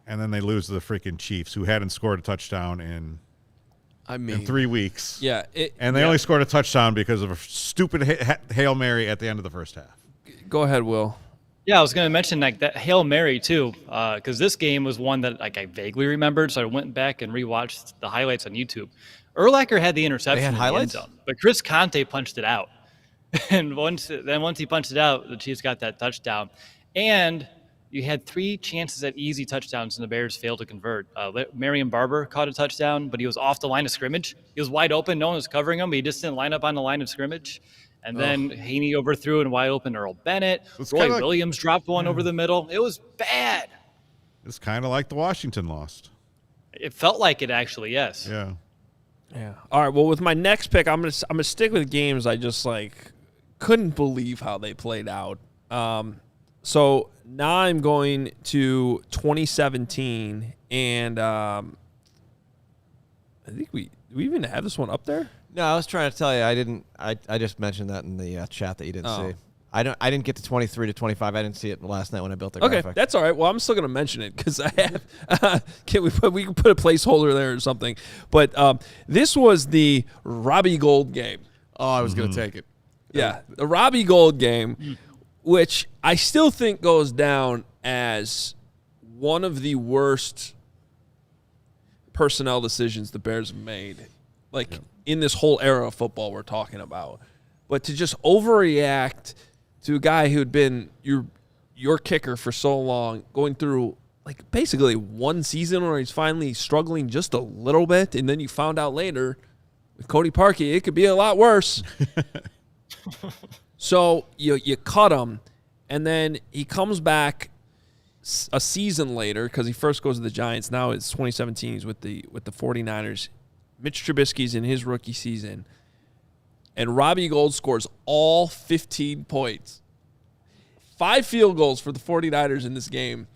[SPEAKER 4] And then they lose to the freaking Chiefs, who hadn't scored a touchdown in 3 weeks.
[SPEAKER 1] Yeah.
[SPEAKER 4] And they only scored a touchdown because of a stupid Hail Mary at the end of the first half.
[SPEAKER 1] Go ahead, Will.
[SPEAKER 5] Yeah, I was going to mention like that Hail Mary too, because this game was one that like I vaguely remembered, so I went back and rewatched the highlights on YouTube. Urlacher had the interception in the end zone, but Chris Conte punched it out. And once he punched it out, the Chiefs got that touchdown. And you had 3 chances at easy touchdowns, and the Bears failed to convert. Marion Barber caught a touchdown, but he was off the line of scrimmage. He was wide open. No one was covering him, but he just didn't line up on the line of scrimmage. And then Haney overthrew and wide open Earl Bennett. Roy Williams dropped one over the middle. It was bad.
[SPEAKER 4] It's kind of like the Washington lost.
[SPEAKER 5] It felt like it, actually, yes.
[SPEAKER 4] Yeah.
[SPEAKER 1] Yeah. All right. Well, with my next pick, I'm gonna stick with games I just couldn't believe how they played out. So now I'm going to 2017, and I think we even have this one up there.
[SPEAKER 2] No, I was trying to tell you I didn't. I just mentioned that in the chat that you didn't see. I didn't get to 23 to 25. I didn't see it last night when I built the graphic.
[SPEAKER 1] Okay, that's all right. Well, I'm still going to mention it because I have. We can put a placeholder there or something. But this was the Robbie Gould game.
[SPEAKER 3] Oh, I was going to take it.
[SPEAKER 1] Yeah, the Robbie Gould game, which I still think goes down as one of the worst personnel decisions the Bears have made, in this whole era of football we're talking about. But to just overreact to a guy who had been your kicker for so long, going through basically one season where he's finally struggling just a little bit, and then you found out later with Cody Parkey it could be a lot worse. So you cut him, and then he comes back a season later because he first goes to the Giants. Now it's 2017. He's with the 49ers. Mitch Trubisky's in his rookie season. And Robbie Gould scores all 15 points. 5 field goals for the 49ers in this game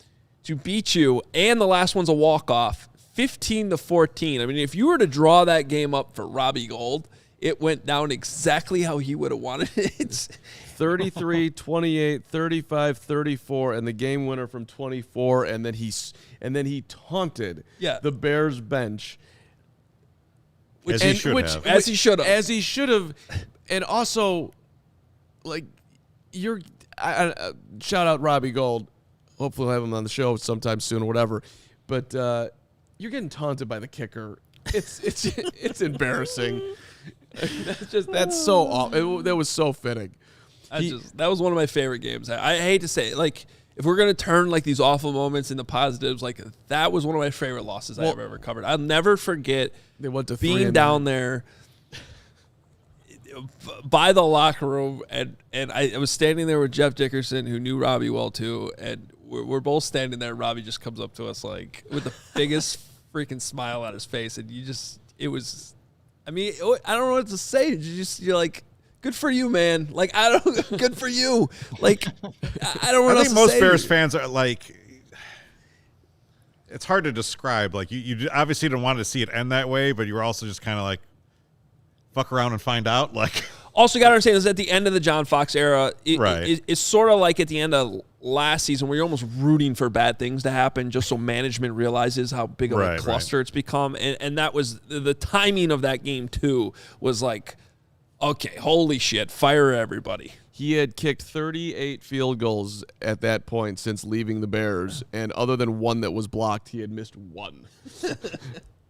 [SPEAKER 1] to beat you, and the last one's a walk-off, 15-14. I mean, if you were to draw that game up for Robbie Gould, it went down exactly how he would have wanted it.
[SPEAKER 3] 33, 28, 35, 34, and the game winner from 24, and then he taunted the Bears bench.
[SPEAKER 4] As he should have.
[SPEAKER 3] And also, shout out Robbie Gould. Hopefully we'll have him on the show sometime soon or whatever. But you're getting taunted by the kicker. It's embarrassing. That's so awful. That was so fitting.
[SPEAKER 1] That was one of my favorite games. I hate to say it, if we're going to turn these awful moments into positives, that was one of my favorite losses I've ever covered. I'll never forget
[SPEAKER 3] they went to
[SPEAKER 1] being down there by the locker room, and I was standing there with Jeff Dickerson, who knew Robbie well too, and we're both standing there. Robbie just comes up to us with the biggest freaking smile on his face, and it was. I mean, I don't know what to say. You're like, good for you, man. Like, good for you. Like, I don't know.
[SPEAKER 4] I think most Bears fans are like. It's hard to describe. Like you obviously didn't want to see it end that way, but you were also just kind of like, fuck around and find out. Like,
[SPEAKER 1] also, you got to understand, is at the end of the John Fox era.
[SPEAKER 4] Right.
[SPEAKER 1] It's sort of like at the end of last season, where you're almost rooting for bad things to happen, just so management realizes how big of a cluster it's become. And that was the timing of that game too. Was like, okay, holy shit, fire everybody.
[SPEAKER 3] He had kicked 38 field goals at that point since leaving the Bears, and other than one that was blocked, he had missed one.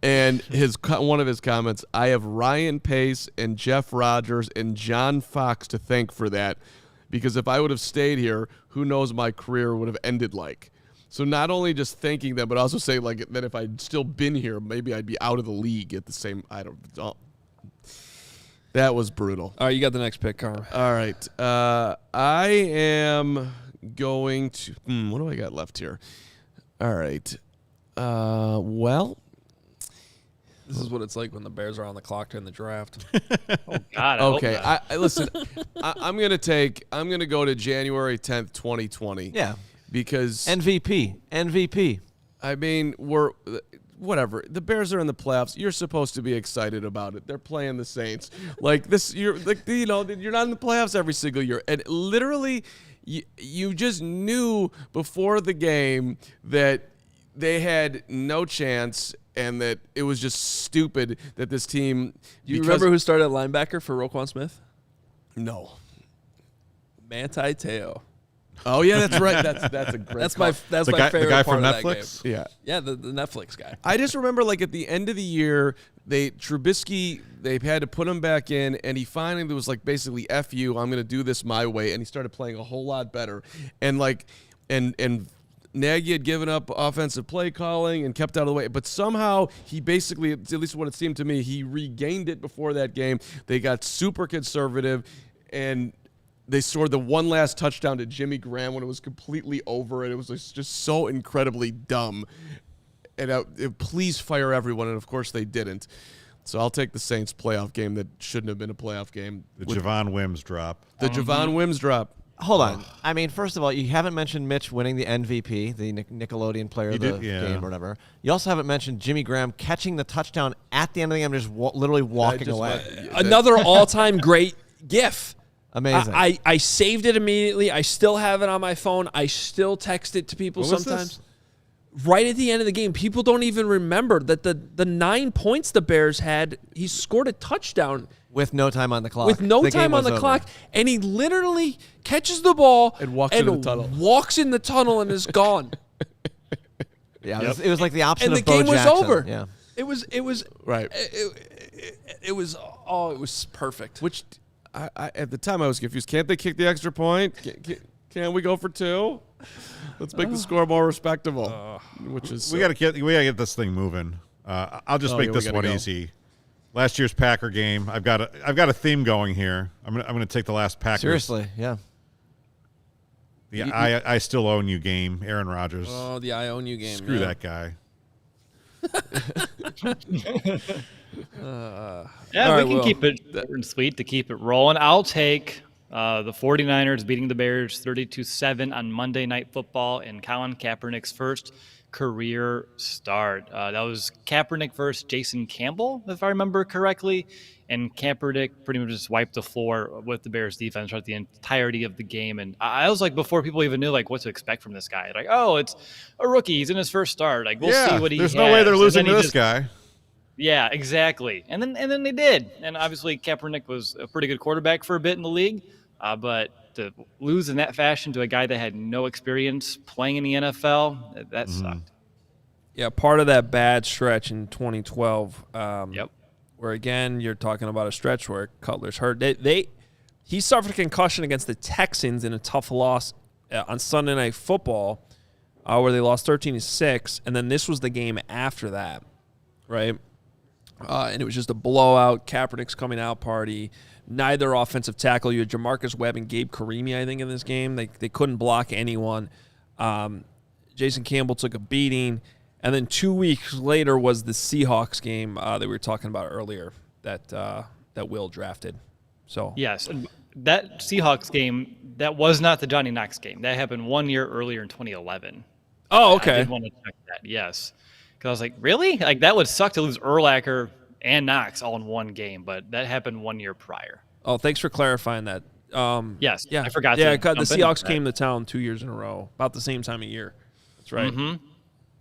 [SPEAKER 3] And one of his comments, I have Ryan Pace and Jeff Rodgers and John Fox to thank for that, because if I would have stayed here, who knows my career would have ended like. So not only just thanking them, but also saying like that if I'd still been here, maybe I'd be out of the league at the same. I don't. That was brutal.
[SPEAKER 1] All right, you got the next pick, Carman.
[SPEAKER 3] All right. I am going to... what do I got left here? All right. Well...
[SPEAKER 1] This is what it's like when the Bears are on the clock during the draft.
[SPEAKER 5] Oh, God.
[SPEAKER 3] Okay. Listen, I'm going to go to January 10th, 2020.
[SPEAKER 2] Yeah.
[SPEAKER 3] Because...
[SPEAKER 2] MVP.
[SPEAKER 3] I mean, whatever. The Bears are in the playoffs. You're supposed to be excited about it. They're playing the Saints. Like this, you're like, you're not in the playoffs every single year. And literally, you just knew before the game that they had no chance and that it was just stupid that this team.
[SPEAKER 1] Do you remember who started at linebacker for Roquan Smith?
[SPEAKER 3] No.
[SPEAKER 1] Manti Te'o.
[SPEAKER 3] Oh yeah, that's right. That's a great.
[SPEAKER 1] That's my favorite
[SPEAKER 4] the guy
[SPEAKER 1] part
[SPEAKER 4] from
[SPEAKER 1] of
[SPEAKER 4] Netflix.
[SPEAKER 1] That game.
[SPEAKER 3] Yeah,
[SPEAKER 1] yeah, the Netflix guy.
[SPEAKER 3] I just remember like at the end of the year, Trubisky they had to put him back in, and he finally was like basically F you, I'm going to do this my way, and he started playing a whole lot better, and like and Nagy had given up offensive play calling and kept out of the way, but somehow he basically, at least what it seemed to me, he regained it before that game. They got super conservative, and they scored the one last touchdown to Jimmy Graham when it was completely over, and it was just so incredibly dumb. And please fire everyone, and of course they didn't. So I'll take the Saints playoff game that shouldn't have been a playoff game.
[SPEAKER 4] The Javon Wims drop.
[SPEAKER 3] The Javon Wims drop.
[SPEAKER 2] Hold on. I mean, first of all, you haven't mentioned Mitch winning the MVP, the Nickelodeon player of the game or whatever. You also haven't mentioned Jimmy Graham catching the touchdown at the end of the game, just literally walking away.
[SPEAKER 1] Another all-time great gif.
[SPEAKER 2] Amazing.
[SPEAKER 1] I saved it immediately. I still have it on my phone. I still text it to people sometimes. Right at the end of the game, people don't even remember that the 9 points the Bears had, he scored a touchdown.
[SPEAKER 2] With no time on the clock.
[SPEAKER 1] With no time on the clock. And he literally catches the ball
[SPEAKER 3] and walks in the tunnel.
[SPEAKER 1] Walks in the tunnel and is gone.
[SPEAKER 2] Yeah, it was like the option
[SPEAKER 1] of
[SPEAKER 2] Bo Jackson.
[SPEAKER 1] And the game was over.
[SPEAKER 2] Yeah.
[SPEAKER 1] It was
[SPEAKER 3] right.
[SPEAKER 1] It was perfect.
[SPEAKER 3] Which I at the time I was confused. Can't they kick the extra point? Can we go for two? Let's make the score more respectable. Which is
[SPEAKER 4] we gotta get this thing moving. I'll just make this one easy. Last year's Packer game. I've got a theme going here. I'm gonna take the last Packers.
[SPEAKER 2] Seriously, yeah.
[SPEAKER 4] The I still own you game. Aaron Rodgers.
[SPEAKER 1] Oh, the I own you game.
[SPEAKER 4] Screw that guy.
[SPEAKER 5] Yeah, we can keep it short and sweet to keep it rolling. I'll take the 49ers beating the Bears 32-7 on Monday Night Football in Colin Kaepernick's first career start. That was Kaepernick versus Jason Campbell, if I remember correctly. And Kaepernick pretty much just wiped the floor with the Bears defense throughout the entirety of the game. And I was like, before people even knew like what to expect from this guy, like, oh, it's a rookie. He's in his first start. Like, we'll see what he has.
[SPEAKER 4] There's no way they're losing to this guy.
[SPEAKER 5] Yeah, exactly. And then they did. And obviously Kaepernick was a pretty good quarterback for a bit in the league. But to lose in that fashion to a guy that had no experience playing in the NFL, that sucked.
[SPEAKER 1] Yeah, part of that bad stretch in 2012.
[SPEAKER 5] Yep.
[SPEAKER 1] Where again you're talking about a stretch where Cutler's hurt. He suffered a concussion against the Texans in a tough loss on Sunday Night Football, where they lost 13-6, and then this was the game after that, right? And it was just a blowout. Kaepernick's coming out party. Neither offensive tackle. You had Jamarcus Webb and Gabe Karimi, I think, in this game. They couldn't block anyone. Jason Campbell took a beating. And then 2 weeks later was the Seahawks game that we were talking about earlier that Will drafted. So
[SPEAKER 5] Yes, and that Seahawks game, that was not the Johnny Knox game. That happened 1 year earlier in 2011.
[SPEAKER 1] Oh,
[SPEAKER 5] I
[SPEAKER 1] okay.
[SPEAKER 5] did want to check that, yes. Because I was like, really? Like, that would suck to lose Urlacher and Knox all in one game, but that happened 1 year prior.
[SPEAKER 1] Oh, thanks for clarifying that.
[SPEAKER 5] Yes,
[SPEAKER 1] yeah,
[SPEAKER 5] I forgot
[SPEAKER 1] Yeah,
[SPEAKER 5] to
[SPEAKER 1] the
[SPEAKER 5] jump into
[SPEAKER 1] Seahawks
[SPEAKER 5] that.
[SPEAKER 1] came to town 2 years in a row, about the same time of year. That's right.
[SPEAKER 5] Mm-hmm.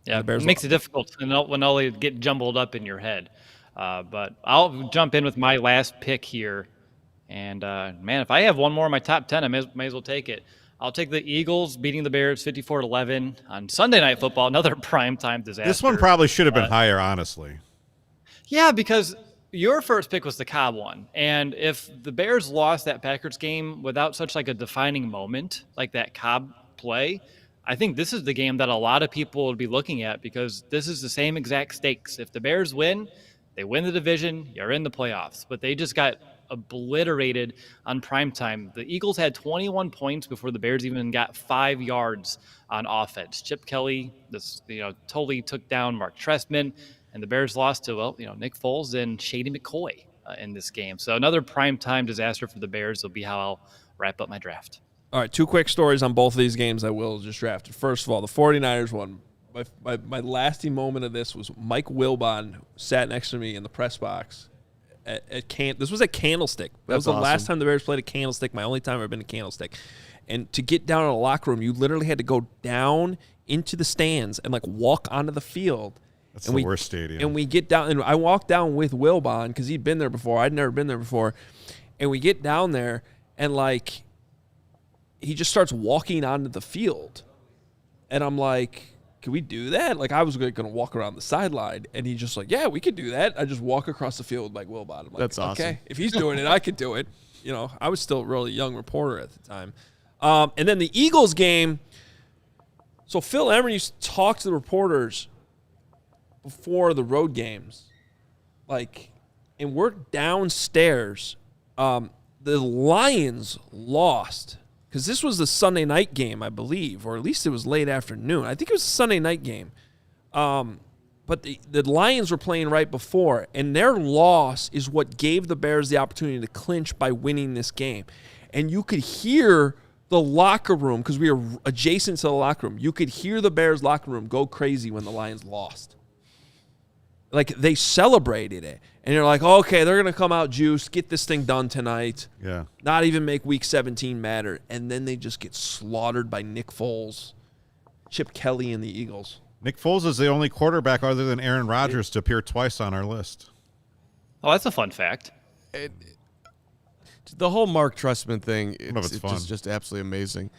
[SPEAKER 5] Yeah,
[SPEAKER 1] The Bears
[SPEAKER 5] it makes it difficult when all they get jumbled up in your head. But I'll jump in with my last pick here. And, man, if I have one more in my top 10, I may as well take it. I'll take the Eagles beating the Bears 54-11 on Sunday Night Football, another primetime disaster.
[SPEAKER 4] This one probably should have been higher, honestly.
[SPEAKER 5] Yeah, because your first pick was the Cobb one. And if the Bears lost that Packers game without such like a defining moment like that Cobb play, I think this is the game that a lot of people would be looking at because this is the same exact stakes. If the Bears win, they win the division, you're in the playoffs. But they just got obliterated on primetime. The Eagles had 21 points before the Bears even got 5 yards on offense. Chip Kelly, totally took down Mark Trestman, and the Bears lost to Nick Foles and Shady McCoy in this game. So another primetime disaster for the Bears will be how I'll wrap up my draft.
[SPEAKER 1] All right, 2 quick stories on both of these games that Will just drafted. First of all, the 49ers one. My lasting moment of this was Mike Wilbon sat next to me in the press box. This was at Candlestick. That was the last time the Bears played at Candlestick, my only time I've ever been to Candlestick. And to get down in the locker room, you literally had to go down into the stands and walk onto the field.
[SPEAKER 4] That's the worst stadium.
[SPEAKER 1] And we get down, and I walked down with Wilbon because he'd been there before. I'd never been there before. And we get down there, and he just starts walking onto the field. And I'm like, can we do that? I was going to walk around the sideline, and he's just like, yeah, we could do that. I just walk across the field with Wilbon. I'm like,
[SPEAKER 3] That's awesome.
[SPEAKER 1] Okay, if he's doing it, I could do it. I was still a really young reporter at the time. And then the Eagles game, so Phil Emery used to talk to the reporters before the road games. And we're downstairs. The Lions lost. Because this was the Sunday night game, I believe, or at least it was late afternoon. I think it was a Sunday night game. But the Lions were playing right before, and their loss is what gave the Bears the opportunity to clinch by winning this game. And you could hear the locker room, because we were adjacent to the locker room, you could hear the Bears locker room go crazy when the Lions lost. They celebrated it. And you're like, okay, they're going to come out juiced, get this thing done tonight.
[SPEAKER 4] Yeah.
[SPEAKER 1] Not even make Week 17 matter. And then they just get slaughtered by Nick Foles, Chip Kelly, and the Eagles.
[SPEAKER 4] Nick Foles is the only quarterback other than Aaron Rodgers to appear twice on our list.
[SPEAKER 5] Oh, that's a fun fact.
[SPEAKER 3] The whole Mark Trestman thing, it's
[SPEAKER 4] fun.
[SPEAKER 3] just absolutely amazing.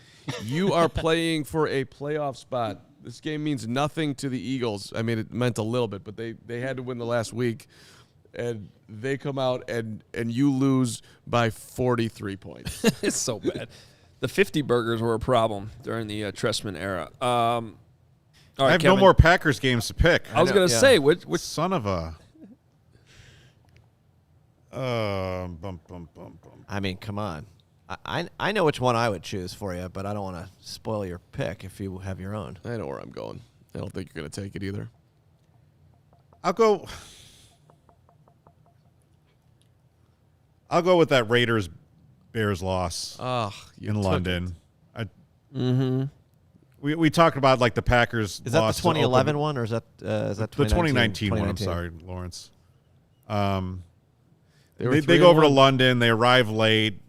[SPEAKER 3] You are playing for a playoff spot. This game means nothing to the Eagles. I mean, it meant a little bit, but they had to win the last week. And they come out and you lose by 43 points.
[SPEAKER 1] It's so bad. The 50 burgers were a problem during the Trestman era. All right,
[SPEAKER 4] I have
[SPEAKER 1] Kevin,
[SPEAKER 4] no more Packers games to pick.
[SPEAKER 1] I was going to say, which
[SPEAKER 4] Son of a...
[SPEAKER 2] I mean, come on. I know which one I would choose for you, but I don't want to spoil your pick if you have your own.
[SPEAKER 3] I know where I'm going. I don't think you're going to take it either.
[SPEAKER 4] I'll go with that Raiders-Bears loss in London. We talked about the Packers.
[SPEAKER 2] Is that
[SPEAKER 4] loss
[SPEAKER 2] the 2011 one, or is that
[SPEAKER 4] the 2019 one? I'm sorry, Lawrence. They go over to London. They arrive late,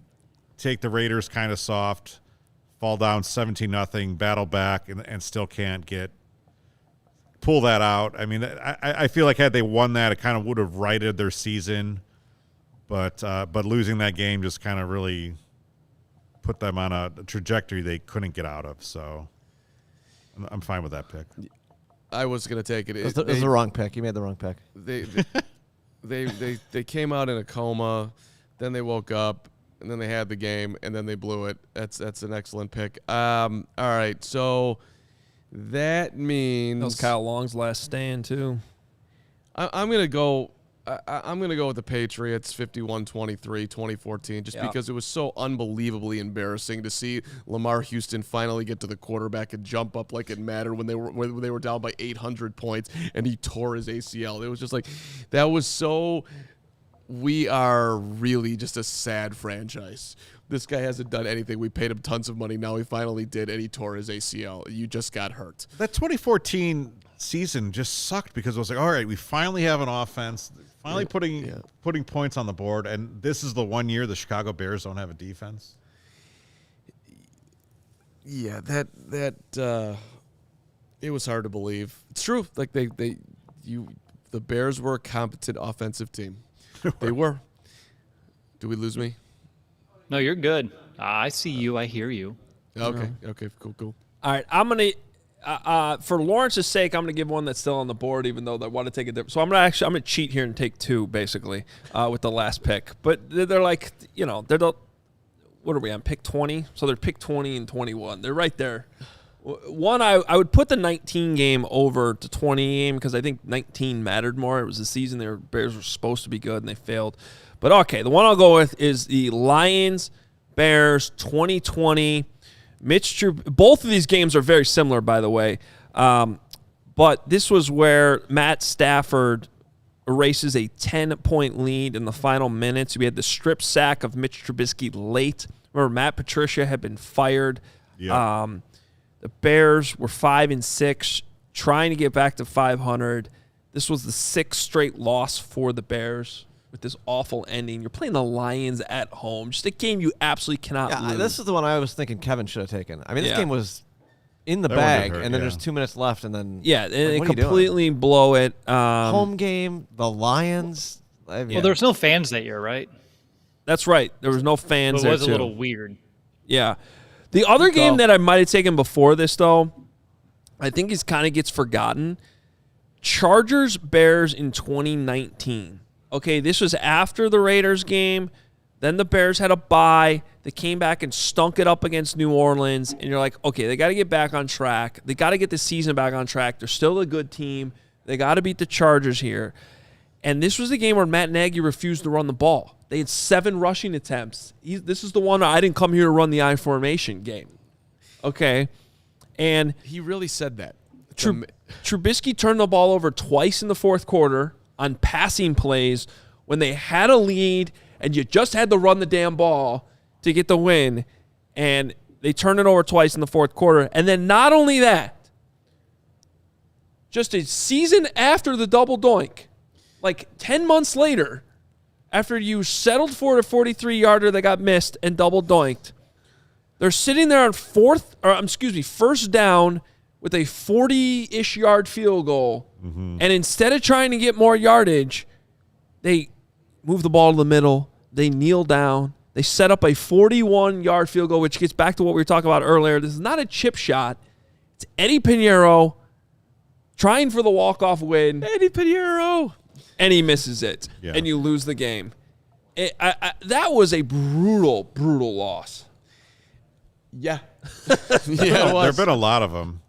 [SPEAKER 4] take the Raiders kind of soft, fall down 17-0, battle back, and still can't pull that out. I mean, I feel like had they won that, it kind of would have righted their season. But losing that game just kind of really put them on a trajectory they couldn't get out of. So I'm fine with that pick.
[SPEAKER 3] I was going to take it.
[SPEAKER 2] It was the wrong pick. You made the wrong pick.
[SPEAKER 3] They came out in a coma, then they woke up, and then they had the game, and then they blew it. That's an excellent pick. All right, so that means
[SPEAKER 1] that was Kyle Long's last stand too.
[SPEAKER 3] I'm going to go I'm going to go with the Patriots 51-23, 2014, just because it was so unbelievably embarrassing to see Lamar Houston finally get to the quarterback and jump up like it mattered when they were down by 800 points and he tore his ACL. It was just like, that was so, we are really just a sad franchise. This guy hasn't done anything. We paid him tons of money. Now he finally did, and he tore his ACL. You just got hurt.
[SPEAKER 4] That 2014 season just sucked because it was like, all right, we finally have an offense, finally putting points on the board, and this is the one year the Chicago Bears don't have a defense.
[SPEAKER 3] Yeah, that it was hard to believe. It's true. Like the Bears were a competent offensive team. They were. Did we lose me?
[SPEAKER 5] No, you're good. I see you. I hear you.
[SPEAKER 3] Okay. Okay. Cool.
[SPEAKER 1] All right, I'm gonna. For Lawrence's sake, I'm going to give one that's still on the board, even though they want to take a different. So I'm going to cheat here and take two, basically, with the last pick. But they're like, they're the, what are we on, pick 20? So they're pick 20 and 21. They're right there. One, I would put the 19 game over to 20 game because I think 19 mattered more. It was the season their Bears were supposed to be good and they failed. But okay, the one I'll go with is the Lions Bears 2020. Both of these games are very similar, by the way. But this was where Matt Stafford erases a 10-point lead in the final minutes. We had the strip sack of Mitch Trubisky late. Remember, Matt Patricia had been fired.
[SPEAKER 4] Yeah.
[SPEAKER 1] The Bears were 5-6, trying to get back to 500. This was the sixth straight loss for the Bears with this awful ending. You're playing the Lions at home. Just a game you absolutely cannot lose.
[SPEAKER 2] This is the one I was thinking Kevin should have taken. I mean, this game was in the bag, and then there's 2 minutes left, and then
[SPEAKER 1] and they completely blow it.
[SPEAKER 2] Home game, the Lions.
[SPEAKER 5] Well, there was no fans that year, right?
[SPEAKER 1] That's right. There was no fans there,
[SPEAKER 5] it was a little weird.
[SPEAKER 1] Yeah. The other game that I might have taken before this, though, I think is kind of gets forgotten. Chargers Bears in 2019. Okay, this was after the Raiders game. Then the Bears had a bye. They came back and stunk it up against New Orleans. And you're like, okay, they got to get back on track. They got to get the season back on track. They're still a good team. They got to beat the Chargers here. And this was the game where Matt Nagy refused to run the ball. They had 7 rushing attempts. This is the one I didn't come here to run the I formation game. Okay. And
[SPEAKER 3] he really said that.
[SPEAKER 1] Trubisky turned the ball over twice in the fourth quarter on passing plays when they had a lead and you just had to run the damn ball to get the win. And they turned it over twice in the fourth quarter. And then not only that, just a season after the double doink, like 10 months later, after you settled for a 43-yarder that got missed and double doinked, they're sitting there on first down with a 40-ish yard field goal. Mm-hmm. And instead of trying to get more yardage, they move the ball to the middle. They kneel down. They set up a 41-yard field goal, which gets back to what we were talking about earlier. This is not a chip shot. It's Eddie Pinheiro trying for the walk-off win.
[SPEAKER 3] Eddie Pinheiro.
[SPEAKER 1] And he misses it, and you lose the game. That was a brutal, brutal loss.
[SPEAKER 3] Yeah.
[SPEAKER 4] There have been a lot of them.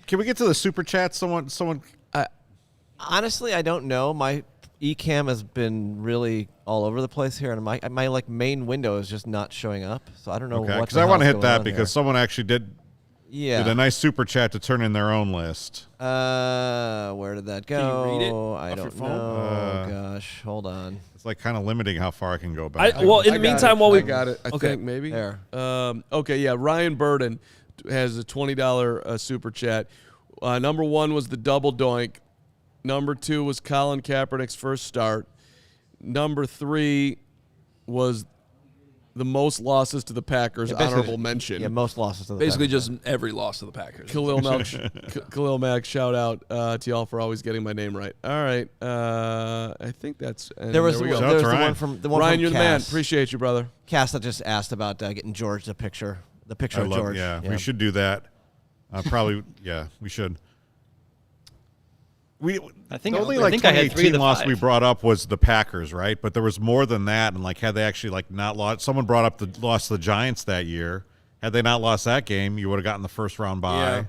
[SPEAKER 4] Can we get to the super chat? Someone.
[SPEAKER 2] Honestly, I don't know. My eCam has been really all over the place here, and my main window is just not showing up. So I don't know what.
[SPEAKER 4] Because I want to hit that because someone actually did.
[SPEAKER 2] Yeah.
[SPEAKER 4] Did a nice super chat to turn in their own list.
[SPEAKER 2] Where did that go?
[SPEAKER 1] Can you read it
[SPEAKER 2] I don't know. Gosh, hold on.
[SPEAKER 4] It's like kind of limiting how far I can go back.
[SPEAKER 1] In the meantime,
[SPEAKER 3] I got it. I think maybe.
[SPEAKER 2] There.
[SPEAKER 3] Okay, yeah. Ryan Burden has a $20 super chat. Number 1 was the double doink. Number 2 was Colin Kaepernick's first start. Number 3 was the most losses to the Packers, honorable mention.
[SPEAKER 2] Yeah, most losses to the
[SPEAKER 1] Basically
[SPEAKER 2] Packers.
[SPEAKER 1] just every loss to the Packers.
[SPEAKER 3] Khalil Mack, shout out to y'all for always getting my name right. All right. I think that's...
[SPEAKER 2] There was the one from
[SPEAKER 3] Ryan, you're
[SPEAKER 2] Cass.
[SPEAKER 3] the man. Appreciate you, brother.
[SPEAKER 2] Cass that just asked about getting George the picture of George.
[SPEAKER 4] Yeah, we should do that. Probably, we should.
[SPEAKER 5] I think
[SPEAKER 4] the only
[SPEAKER 5] I had 3 of
[SPEAKER 4] 2018
[SPEAKER 5] the
[SPEAKER 4] loss
[SPEAKER 5] 5.
[SPEAKER 4] we brought up was the Packers, right? But there was more than that, and had they actually not lost, someone brought up the loss to the Giants that year. Had they not lost that game, you would have gotten the first round bye.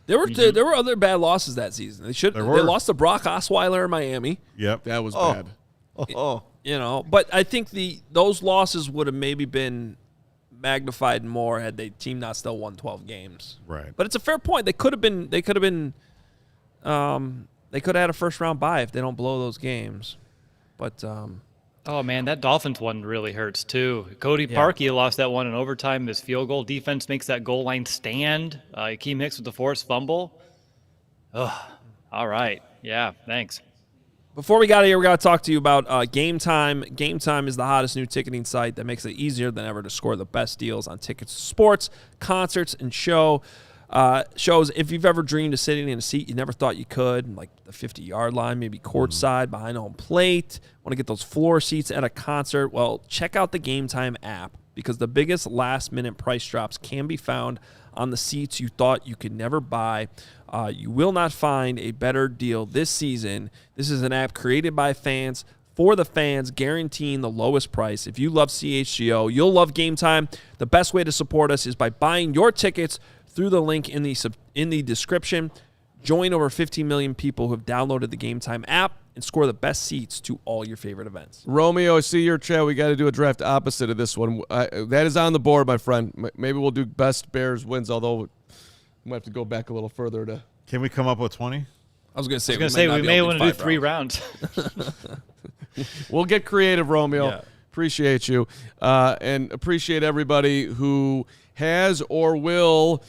[SPEAKER 1] There were other bad losses that season. They lost to Brock Osweiler in Miami.
[SPEAKER 4] Yep.
[SPEAKER 3] That was bad.
[SPEAKER 1] But I think those losses would have maybe been magnified more had the team not still won 12 games.
[SPEAKER 4] Right.
[SPEAKER 1] But it's a fair point. They could have had a first round bye if they don't blow those games. But
[SPEAKER 5] oh man, that Dolphins one really hurts too. Cody Parkey lost that one in overtime. This field goal defense makes that goal line stand. Akeem Hicks with the forced fumble. Ugh. All right. Yeah. Thanks.
[SPEAKER 1] Before we got here, we got to talk to you about Game Time. Game Time is the hottest new ticketing site that makes it easier than ever to score the best deals on tickets to sports, concerts, and shows. If you've ever dreamed of sitting in a seat you never thought you could, like the 50-yard line, maybe courtside, behind home plate, want to get those floor seats at a concert, well, check out the Game Time app because the biggest last-minute price drops can be found on the seats you thought you could never buy. You will not find a better deal this season. This is an app created by fans for the fans, guaranteeing the lowest price. If you love CHGO, you'll love Game Time. The best way to support us is by buying your tickets through the link in the description. Join over 15 million people who have downloaded the Game Time app and score the best seats to all your favorite events.
[SPEAKER 3] Romeo, I see your chat. We got to do a draft opposite of this one. That is on the board, my friend. Maybe we'll do best Bears wins, although we might have to go back a little further to.
[SPEAKER 4] Can we come up with 20?
[SPEAKER 1] I was going to say
[SPEAKER 5] we may want to do 3 rounds.
[SPEAKER 3] We'll get creative, Romeo. Yeah. Appreciate you. And appreciate everybody who has or will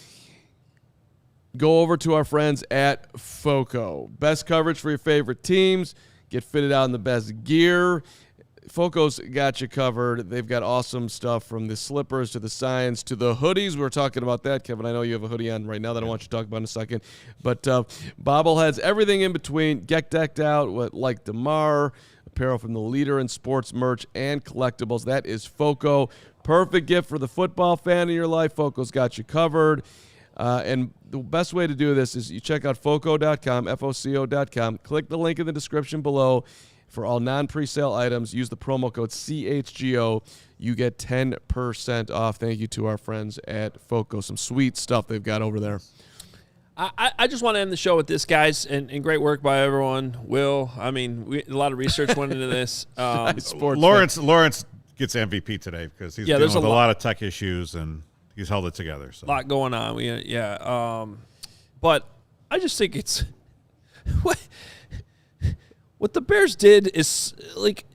[SPEAKER 3] go over to our friends at FOCO. Best coverage for your favorite teams. Get fitted out in the best gear. FOCO's got you covered. They've got awesome stuff from the slippers to the signs to the hoodies. We were talking about that, Kevin. I know you have a hoodie on right now that I want you to talk about in a second. But bobbleheads, everything in between. Get decked out like DeMar. Apparel from the leader in sports merch and collectibles. That is FOCO. Perfect gift for the football fan in your life. FOCO's got you covered. And the best way to do this is you check out FOCO.com, FOCO.com. Click the link in the description below. For all non-presale items, use the promo code CHGO. You get 10% off. Thank you to our friends at FOCO. Some sweet stuff they've got over there.
[SPEAKER 1] I just want to end the show with this, guys, and great work by everyone. Will, a lot of research went into this.
[SPEAKER 4] Lawrence gets MVP today because he's dealing with a lot of tech issues, and he's held it together. So.
[SPEAKER 1] A lot going on. But I just think it's what the Bears did is, like,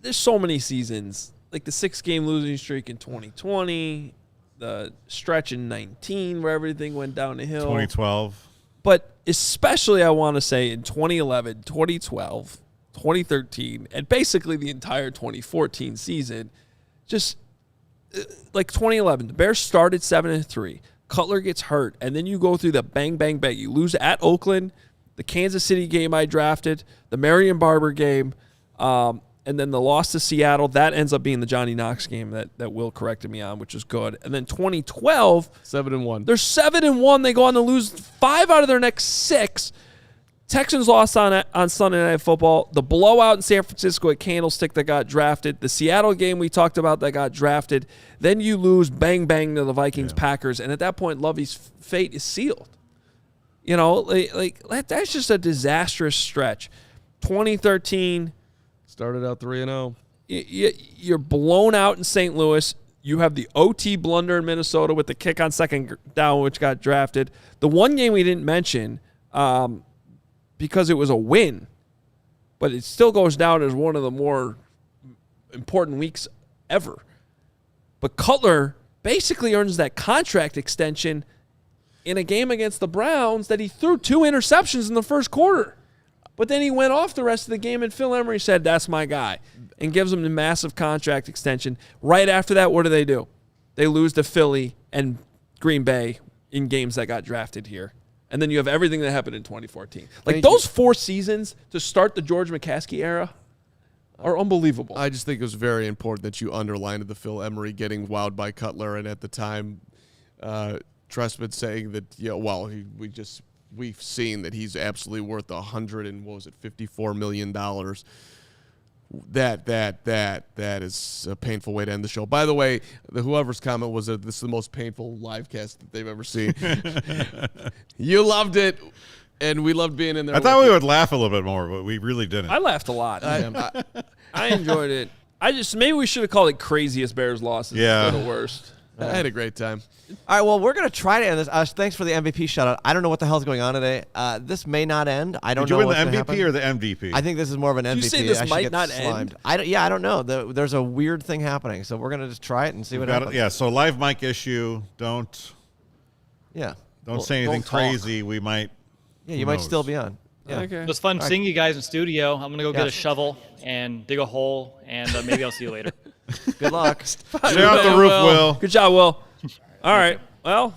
[SPEAKER 1] there's so many seasons. Like the 6-game losing streak in 2020, the stretch in 19 where everything went down the hill.
[SPEAKER 4] 2012.
[SPEAKER 1] But especially I want to say in 2011, 2012, 2013, and basically the entire 2014 season, just like 2011, the Bears started 7-3. Cutler gets hurt, and then you go through the bang, bang, bang. You lose at Oakland, the Kansas City game I drafted, the Marion Barber game, and then the loss to Seattle. That ends up being the Johnny Knox game that Will corrected me on, which is good. And then 2012,
[SPEAKER 3] 7-1.
[SPEAKER 1] They're 7-1. They go on to lose 5 out of their next 6. Texans lost on Sunday Night Football. The blowout in San Francisco at Candlestick that got drafted. The Seattle game we talked about that got drafted. Then you lose bang, bang to the Vikings-Packers. And at that point, Lovey's fate is sealed. You know, like that's just a disastrous stretch. 2013.
[SPEAKER 3] Started out 3-0.
[SPEAKER 1] You're blown out in St. Louis. You have the OT blunder in Minnesota with the kick on second down, which got drafted. The one game we didn't mention because it was a win, but it still goes down as one of the more important weeks ever. But Cutler basically earns that contract extension in a game against the Browns that he threw 2 interceptions in the first quarter. But then he went off the rest of the game, and Phil Emery said, that's my guy, and gives him the massive contract extension. Right after that, what do? They lose to Philly and Green Bay in games that got drafted here. And then you have everything that happened in 2014. Like, those 4 seasons to start the George McCaskey era are unbelievable.
[SPEAKER 3] I just think it was very important that you underlined the Phil Emery getting wowed by Cutler, and at the time, Trestman saying that, we've seen that he's absolutely worth $54 million. that is a painful way to end the show. By the way, whoever's comment was that this is the most painful live cast that they've ever seen. You loved it, and we loved being in there.
[SPEAKER 4] I thought we would laugh a little bit more, but we really didn't.
[SPEAKER 1] I laughed a lot. I enjoyed it. Maybe we should have called it craziest Bears losses.
[SPEAKER 4] Yeah.
[SPEAKER 1] Instead of worst.
[SPEAKER 3] I had a great time.
[SPEAKER 2] All right, well, we're going to try to end this. Thanks for the MVP shout-out. I don't know what the hell's going on today. This may not end. I don't know what's going to happen.
[SPEAKER 4] Did you win the MVP or the MVP?
[SPEAKER 2] I think this is more of an MVP.
[SPEAKER 1] You say this
[SPEAKER 2] I should
[SPEAKER 1] might
[SPEAKER 2] get
[SPEAKER 1] not
[SPEAKER 2] slimed.
[SPEAKER 1] end?
[SPEAKER 2] I don't know. There's a weird thing happening, so we're going to just try it and see what happens.
[SPEAKER 4] Yeah, so live mic issue. Don't say anything
[SPEAKER 1] don't talk.
[SPEAKER 4] crazy. We might.
[SPEAKER 2] Yeah, you might still be on. Yeah.
[SPEAKER 1] Okay.
[SPEAKER 5] It was fun seeing you guys in studio. I'm going to go get a shovel and dig a hole, and maybe I'll see you later.
[SPEAKER 2] Good luck.
[SPEAKER 4] Get out the roof, Will.
[SPEAKER 1] Good job, Will. All right. Well,